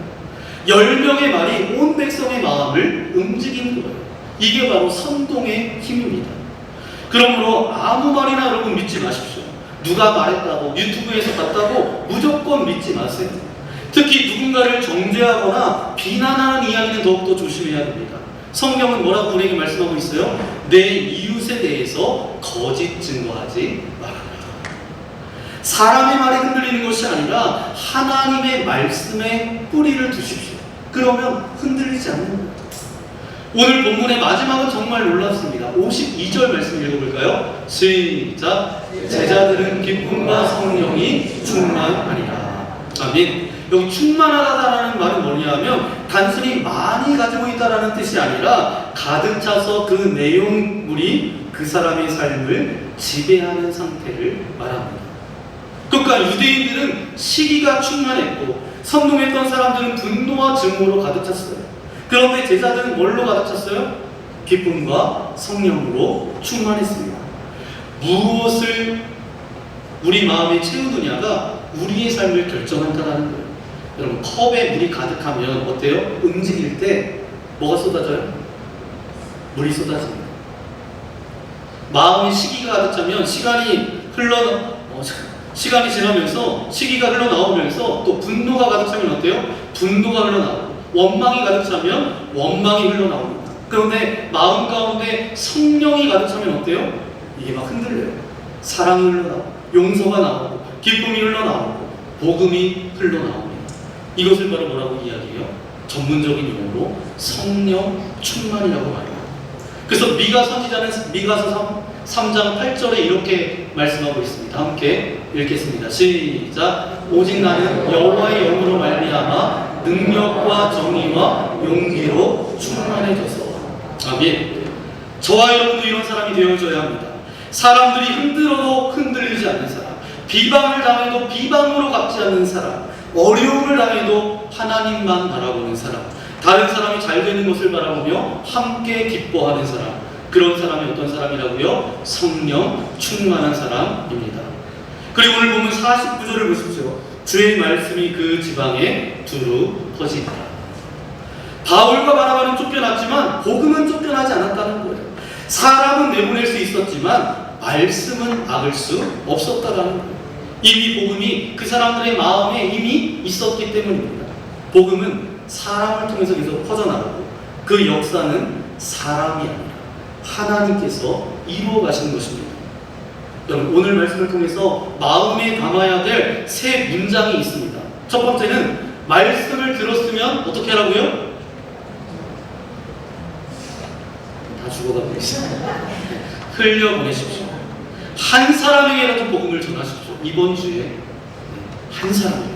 C: 10명의 말이 온 백성의 마음을 움직인 거예요. 이게 바로 선동의 힘입니다. 그러므로 아무 말이나 여러분 믿지 마십시오. 누가 말했다고, 유튜브에서 봤다고 무조건 믿지 마세요. 특히 누군가를 정죄하거나 비난하는 이야기는 더욱더 조심해야 됩니다. 성경은 뭐라고 우리에게 말씀하고 있어요? 내 이웃에 대해서 거짓 증거하지 말아라. 사람의 말에 흔들리는 것이 아니라 하나님의 말씀에 뿌리를 두십시오. 그러면 흔들리지 않는 거예요. 오늘 본문의 마지막은 정말 놀랍습니다. 52절 말씀 읽어볼까요? 시작. 제자들은 기쁨과 성령이 충만하니라. 아멘. 여기 충만하다라는 말은 뭐냐면 단순히 많이 가지고 있다라는 뜻이 아니라 가득 차서 그 내용물이 그 사람의 삶을 지배하는 상태를 말합니다. 그러니까 유대인들은 시기가 충만했고 선동했던 사람들은 분노와 증오로 가득 찼어요. 그런데 제자들은 뭘로 가득 찼어요? 기쁨과 성령으로 충만했습니다. 무엇을 우리 마음에 채우느냐가 우리의 삶을 결정한다는 거예요. 여러분, 컵에 물이 가득하면 어때요? 움직일 때 뭐가 쏟아져요? 물이 쏟아집니다. 마음의 시기가 가득 차면 시간이 지나면서 시기가 흘러나오면서 또 분노가 가득 차면 어때요? 분노가 흘러나오고 원망이 가득 차면 원망이 흘러나옵니다. 그런데 마음 가운데 성령이 가득 차면 어때요? 이게 막 흔들려요. 사랑이 흘러나오고 용서가 나오고 기쁨이 흘러나오고 복음이 흘러나옵니다. 이것을 바로 뭐라고 이야기해요? 전문적인 용어로 성령 충만이라고 말합니다. 그래서 미가 선지자는 미가서 3장 8절에 이렇게 말씀하고 있습니다. 함께 읽겠습니다. 시작. 오직 나는 여호와의 영으로 말미암아 능력과 정의와 용기로 충만해져서. 아멘. 저와 여러분도 이런 사람이 되어져야 합니다. 사람들이 흔들어도 흔들리지 않는 사람, 비방을 당해도 비방으로 갚지 않는 사람, 어려움을 당해도 하나님만 바라보는 사람, 다른 사람이 잘 되는 것을 바라보며 함께 기뻐하는 사람, 그런 사람이 어떤 사람이라고요? 성령 충만한 사람입니다. 그리고 오늘 보면 49절을 보십시오. 주의 말씀이 그 지방에 두루 퍼진다. 바울과 바나바는 쫓겨났지만 복음은 쫓겨나지 않았다는 거예요. 사람은 내보낼 수 있었지만 말씀은 막을 수 없었다라는 거예요. 이미 복음이 그 사람들의 마음에 이미 있었기 때문입니다. 복음은 사람을 통해서 계속 퍼져나가고 그 역사는 사람이 아니라 하나님께서 이루어 가시는 것입니다. 여러분, 오늘 말씀을 통해서 마음에 담아야 될 세 문장이 있습니다. 첫 번째는 말씀을 들었으면 어떻게 하라고요? 다 죽어가고 있습니다. 흘려보내십시오. 한 사람에게라도 복음을 전하십시오. 이번 주에 한 사람에게.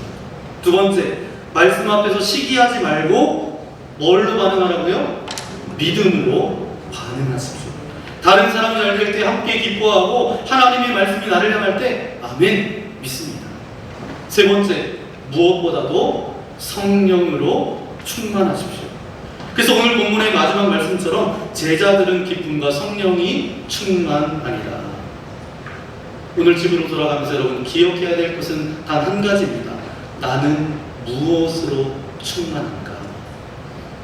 C: 두 번째, 말씀 앞에서 시기하지 말고 뭘로 반응하라고요? 믿음으로 반응하십시오. 다른 사람이 잘 될 때 함께 기뻐하고 하나님의 말씀이 나를 향할 때 아멘 믿습니다. 세 번째, 무엇보다도 성령으로 충만하십시오. 그래서 오늘 본문의 마지막 말씀처럼 제자들은 기쁨과 성령이 충만하니라. 오늘 집으로 돌아가면서 여러분 기억해야 될 것은 단 한 가지입니다. 나는 무엇으로 충만한가?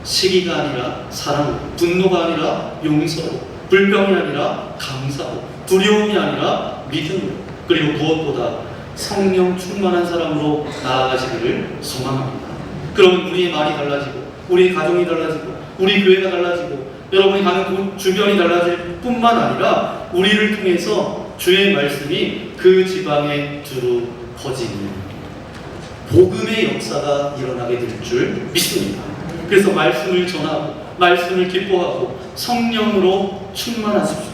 C: 시기가 아니라 사랑으로, 분노가 아니라 용서로, 불평이 아니라 감사로, 두려움이 아니라 믿음으로, 그리고 무엇보다 성령 충만한 사람으로 나아가시기를 소망합니다. 그러면 우리의 말이 달라지고, 우리의 가정이 달라지고, 우리 교회가 달라지고, 여러분이 가는 곳 주변이 달라질 뿐만 아니라 우리를 통해서 주의 말씀이 그 지방에 두루 퍼지는 복음의 역사가 일어나게 될 줄 믿습니다. 그래서 말씀을 전하고 말씀을 기뻐하고 성령으로 충만하십시오.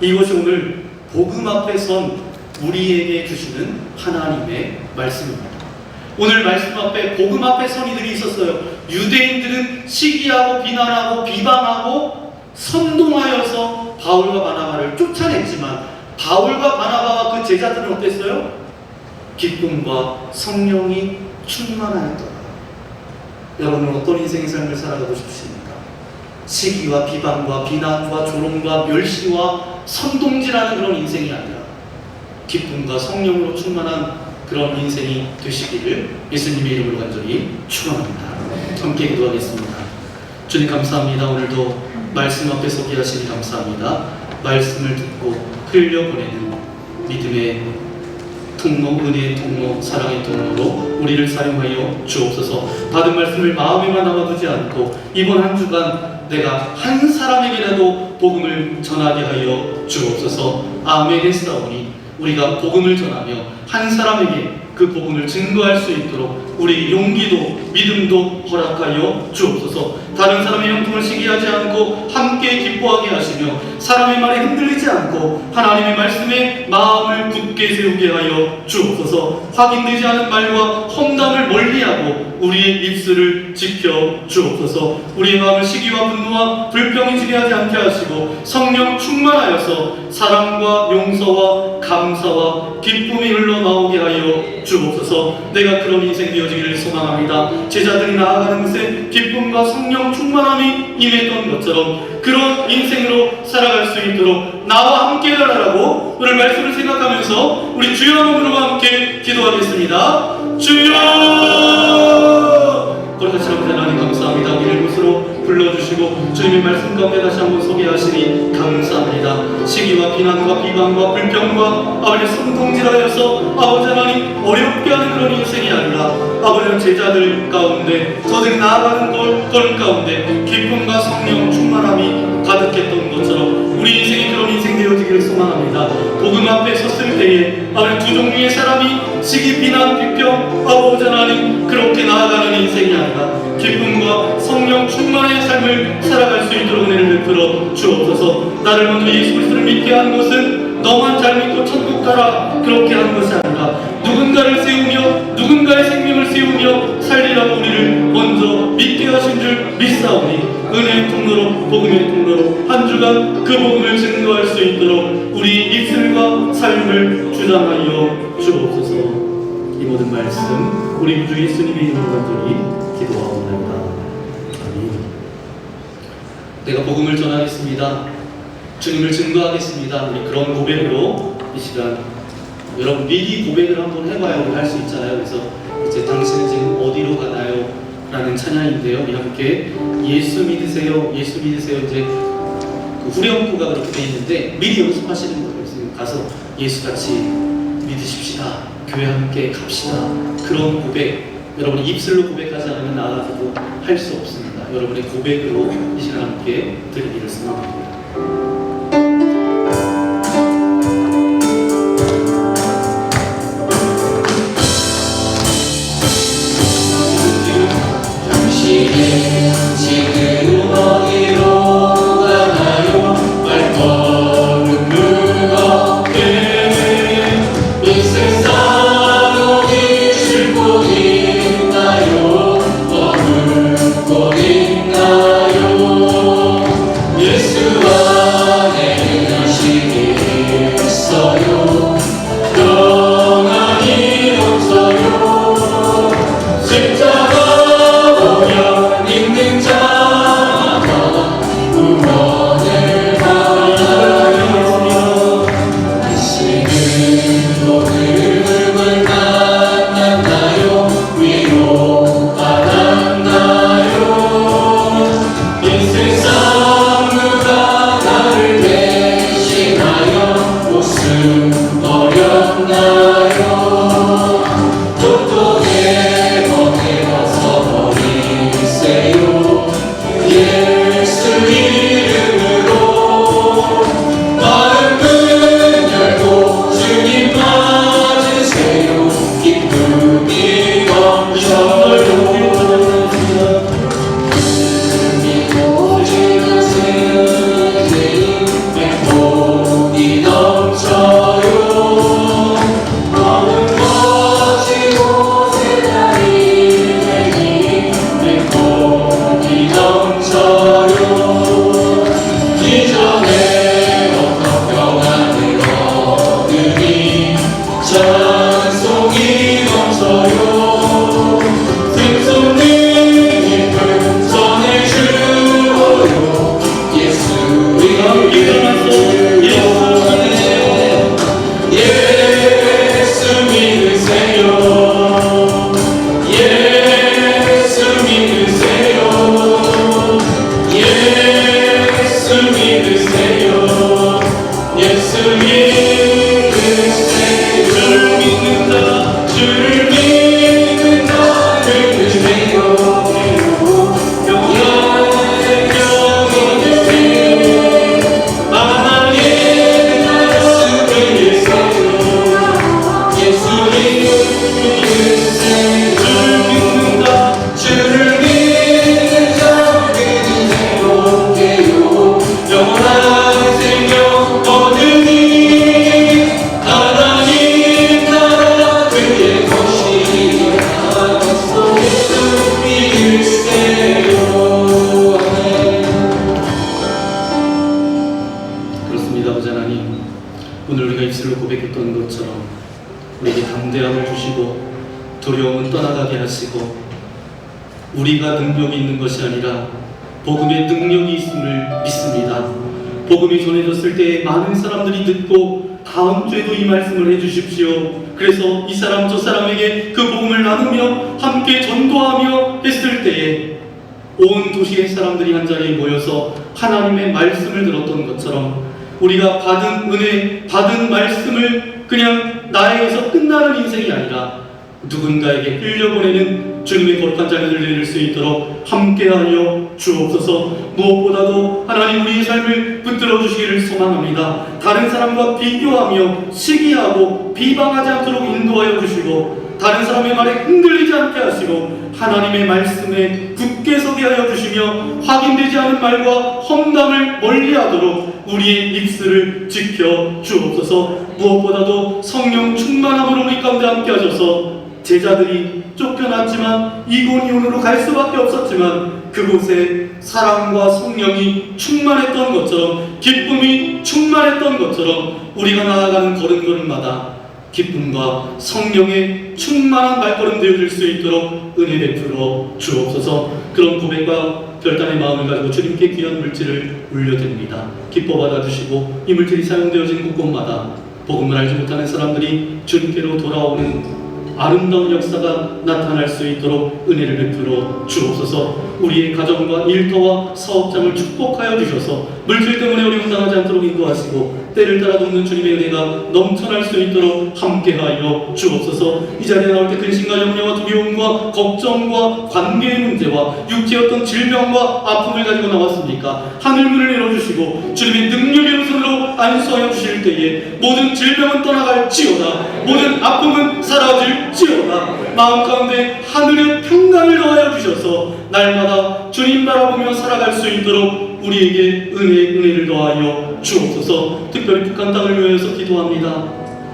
C: 이것이 오늘 복음 앞에 선 우리에게 주시는 하나님의 말씀입니다. 오늘 말씀 앞에 복음 앞에 선 이들이 있었어요. 유대인들은 시기하고 비난하고 비방하고 선동하여서 바울과 바나바를 쫓아냈지만 바울과 바나바와 그 제자들은 어땠어요? 기쁨과 성령이 충만하였더라. 여러분은 어떤 인생의 삶을 살아가고 싶으십니까? 시기와 비방과 비난과 조롱과 멸시와 선동질하는 그런 인생이 아니라 기쁨과 성령으로 충만한 그런 인생이 되시기를 예수님의 이름으로 간절히 축원합니다. 함께 기도하겠습니다. 주님 감사합니다. 오늘도 말씀 앞에 서게 하시니 감사합니다. 말씀을 듣고 흘려보내는 믿음의 통로, 은혜의 통로, 사랑의 통로로 우리를 사용하여 주옵소서. 받은 말씀을 마음에만 담아두지 않고 이번 한 주간 내가 한 사람에게라도 복음을 전하게 하여 주옵소서. 아멘 했사오니 우리가 복음을 전하며 한 사람에게 그 복음을 증거할 수 있도록 우리 용기도 믿음도 허락하여 주옵소서. 다른 사람의 형통을 시기하지 않고 함께 기뻐하게 하시며 사람의 말에 흔들리지 않고 하나님의 말씀에 마음을 굳게 세우게 하여 주옵소서. 확인되지 않은 말과 험담을 멀리하고 우리의 입술을 지켜 주옵소서. 우리의 마음을 시기와 분노와 불평이 지배하지 않게 하시고 성령 충만하여서 사랑과 용서와 감사와 기쁨이 흘러나오게 하여 주옵소서. 내가 그런 인생 되어지기를 소망합니다. 제자들이 나아가는 곳에 기쁨과 성령 충만함이 임했던 것처럼 그런 인생으로 살아갈 수 있도록 나와 함께 달라라고 오늘 말씀을 생각하면서 우리 주여 한번으로 함께 기도하겠습니다. 주여! 거룩하신 아버지 하나님 감사합니다. 우리를 이곳으로 불러주시고 주님의 말씀 가운데 다시 한번 소개하시니 감사합니다. 시기와 비난과 비방과 불평과 아버지 선동질하여서 아버지 하나님 어렵게 하는 그런 인생이 아니라 아버지 제자들 가운데 저들이 나아가는 걸 가운데 기쁨과 성령 충만함이 가득했던 것처럼 우리 인생이 그런 인생 되어지기를 소망합니다. 복음 앞에 섰을 때에 아버지 두 종류의 사람이 시기, 비난, 비평 아버지 하나님 그렇게 나아가는 인생이 아니라 기쁨과 성령 충만의 삶을 살아갈 수 있도록 은혜를 베풀어 주옵소서. 나를 먼저 예수 그리스도를 믿게 한 것은 너만 잘 믿고 천국 가라 그렇게 한 것이 아니라 누군가를 세우며 누군가의 생명을 세우며 살리라고 우리를 먼저 믿게 하신 줄 믿사오니 은혜의 통로로 복음의 통로로 한 주간 그 복음을 증거할 수 있도록 우리 입술과 삶을 주장하여 주옵소서. 이 모든 말씀 우리 주 예수님의 이름으로 간절히 기도하옵나이다. 아멘. 내가 복음을 전하겠습니다. 주님을 증거하겠습니다. 우리 그런 고백으로 이 시간 여러분 미리 고백을 한번 해봐야 우리 할 수 있잖아요. 그래서 이제 당신은 지금 어디로 가나요? 라는 찬양인데요. 우리 함께 예수 믿으세요. 예수 믿으세요. 이제 그 후렴구가 그렇게 돼 있는데 미리 연습하시는 거예요. 그래서 가서 예수같이 믿으십시다. 교회 함께 갑시다. 그런 고백 여러분이 입술로 고백하지 않으면 나아가서도 할 수 없습니다. 여러분의 고백으로 이 시간 함께 드리기를 소망합니다.
B: 지금 어디로 가나요?
A: 말씀 어렵나요? 도통에 벗겨서 버리세요. 예수 이름으로 마음은 열고 주님 맞으세요. 기쁨이 넘쳐요. 행복이 넘쳐요. 너는 멋지고 세상이 되니 행복이 넘쳐요. 이전에 어떤 평안을 얻으니 찬송이 넘쳐요. 생소는 기쁨 전해주어요. 예수 예수 믿으세요. 예수 믿으세요. 예수 믿으세요. 예수 믿으세요. 주를 믿는다. 주를 믿는다. 믿으세요.
C: 그렇습니다. 아버지 하나님, 오늘 우리가 입술로 고백했던 것처럼 우리에게 담대함을 주시고 두려움은 떠나가게 하시고 우리가 능력이 있는 것이 아니라 복음의 능력이 있음을 믿습니다. 복음이 전해졌을 때 많은 사람들이 듣고 다음 주에도 이 말씀을 해주십시오. 그래서 이 사람 저 사람에게 그 복음을 나누며 함께 전도하며 했을 때에 온 도시의 사람들이 한자리에 모여서 하나님의 말씀을 들었던 것처럼 우리가 받은 은혜, 받은 말씀을 그냥 나에게서 끝나는 인생이 아니라 누군가에게 흘려보내는 주님의 거룩한 자녀들 되릴 수 있도록 함께하여 주옵소서. 무엇보다도 하나님 우리의 삶을 붙들어 주시기를 소망합니다. 다른 사람과 비교하며 시기하고 비방하지 않도록 인도하여 주시고 다른 사람의 말에 흔들리지 않게 하시고 하나님의 말씀에 굳게 서게 하여 주시며 확인되지 않은 말과 험담을 멀리하도록 우리의 입술을 지켜 주옵소서. 무엇보다도 성령 충만함으로 우리 가운데 함께 하셔서 제자들이 쫓겨났지만 이곳이온으로 갈 수밖에 없었지만 그곳에 사랑과 성령이 충만했던 것처럼 기쁨이 충만했던 것처럼 우리가 나아가는 걸음걸음마다 기쁨과 성령의 충만한 발걸음 되어질 수 있도록 은혜 베풀어 주옵소서. 그런 고백과 결단의 마음을 가지고 주님께 귀한 물질을 올려드립니다. 기뻐 받아주시고 이 물질이 사용되어진 곳곳마다 복음을 알지 못하는 사람들이 주님께로 돌아오는 아름다운 역사가 나타날 수 있도록 은혜를 베풀어 주옵소서. 우리의 가정과 일터와 사업장을 축복하여 주셔서 물질 때문에 어려움 당하지 않도록 인도하시고 때를 따라 돕는 주님의 은혜가 넘쳐날 수 있도록 함께하여 주옵소서. 이 자리에 나올 때 근심과 염려와 두려움과 걱정과 관계의 문제와 육체의 어떤 질병과 아픔을 가지고 나왔습니까? 하늘문을 열어주시고 주님의 능력의 손으로 안수하여 주실 때에 모든 질병은 떠나갈지어다, 모든 아픔은 사라질지어다. 마음 가운데 하늘의 평강을 더하여 주셔서 날마다 주님 바라보며 살아갈 수 있도록 우리에게 은혜를 더하여 주옵소서. 특별히 북한 땅을 위해서 기도합니다.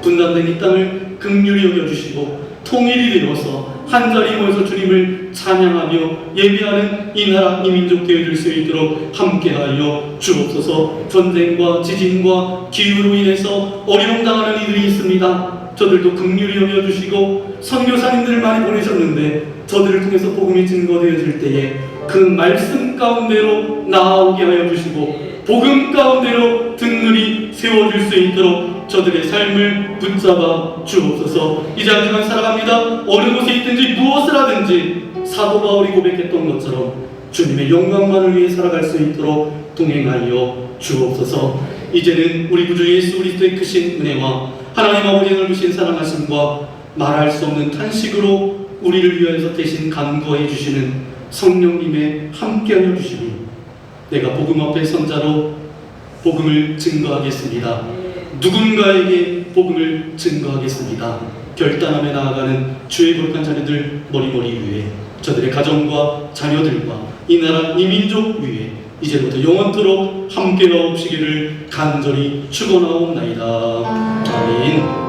C: 분단된 이 땅을 긍휼히 여겨주시고 통일이 되어서 한자리 모여서 주님을 찬양하며 예배하는 이 나라 이 민족 되어줄 수 있도록 함께하여 주옵소서. 전쟁과 지진과 기후로 인해서 어려움 당하는 이들이 있습니다. 저들도 긍휼히 여겨주시고 선교사님들을 많이 보내셨는데 저들을 통해서 복음이 증거되어질 때에 그 말씀 가운데로 나아오게 하여 주시고 복음 가운데로 등물이 세워질 수 있도록 저들의 삶을 붙잡아 주옵소서. 이제 한 주간 살아갑니다. 어느 곳에 있든지 무엇을 하든지 사도 바울이 고백했던 것처럼 주님의 영광만을 위해 살아갈 수 있도록 동행하여 주옵소서. 이제는 우리 구주 예수 그리스도의 크신 은혜와 하나님 아버지의 넓으신 사랑하심과 말할 수 없는 탄식으로 우리를 위하여서 대신 간구해 주시는 성령님의 함께하여 주시니 내가 복음 앞에 선자로 복음을 증거하겠습니다. 누군가에게 복음을 증거하겠습니다. 결단함에 나아가는 주의 거룩한 자녀들 머리머리 위에, 저들의 가정과 자녀들과 이 나라 이 민족 위에 이제부터 영원토록 함께 나옵시기를 간절히 축원하옵나이다. 아멘.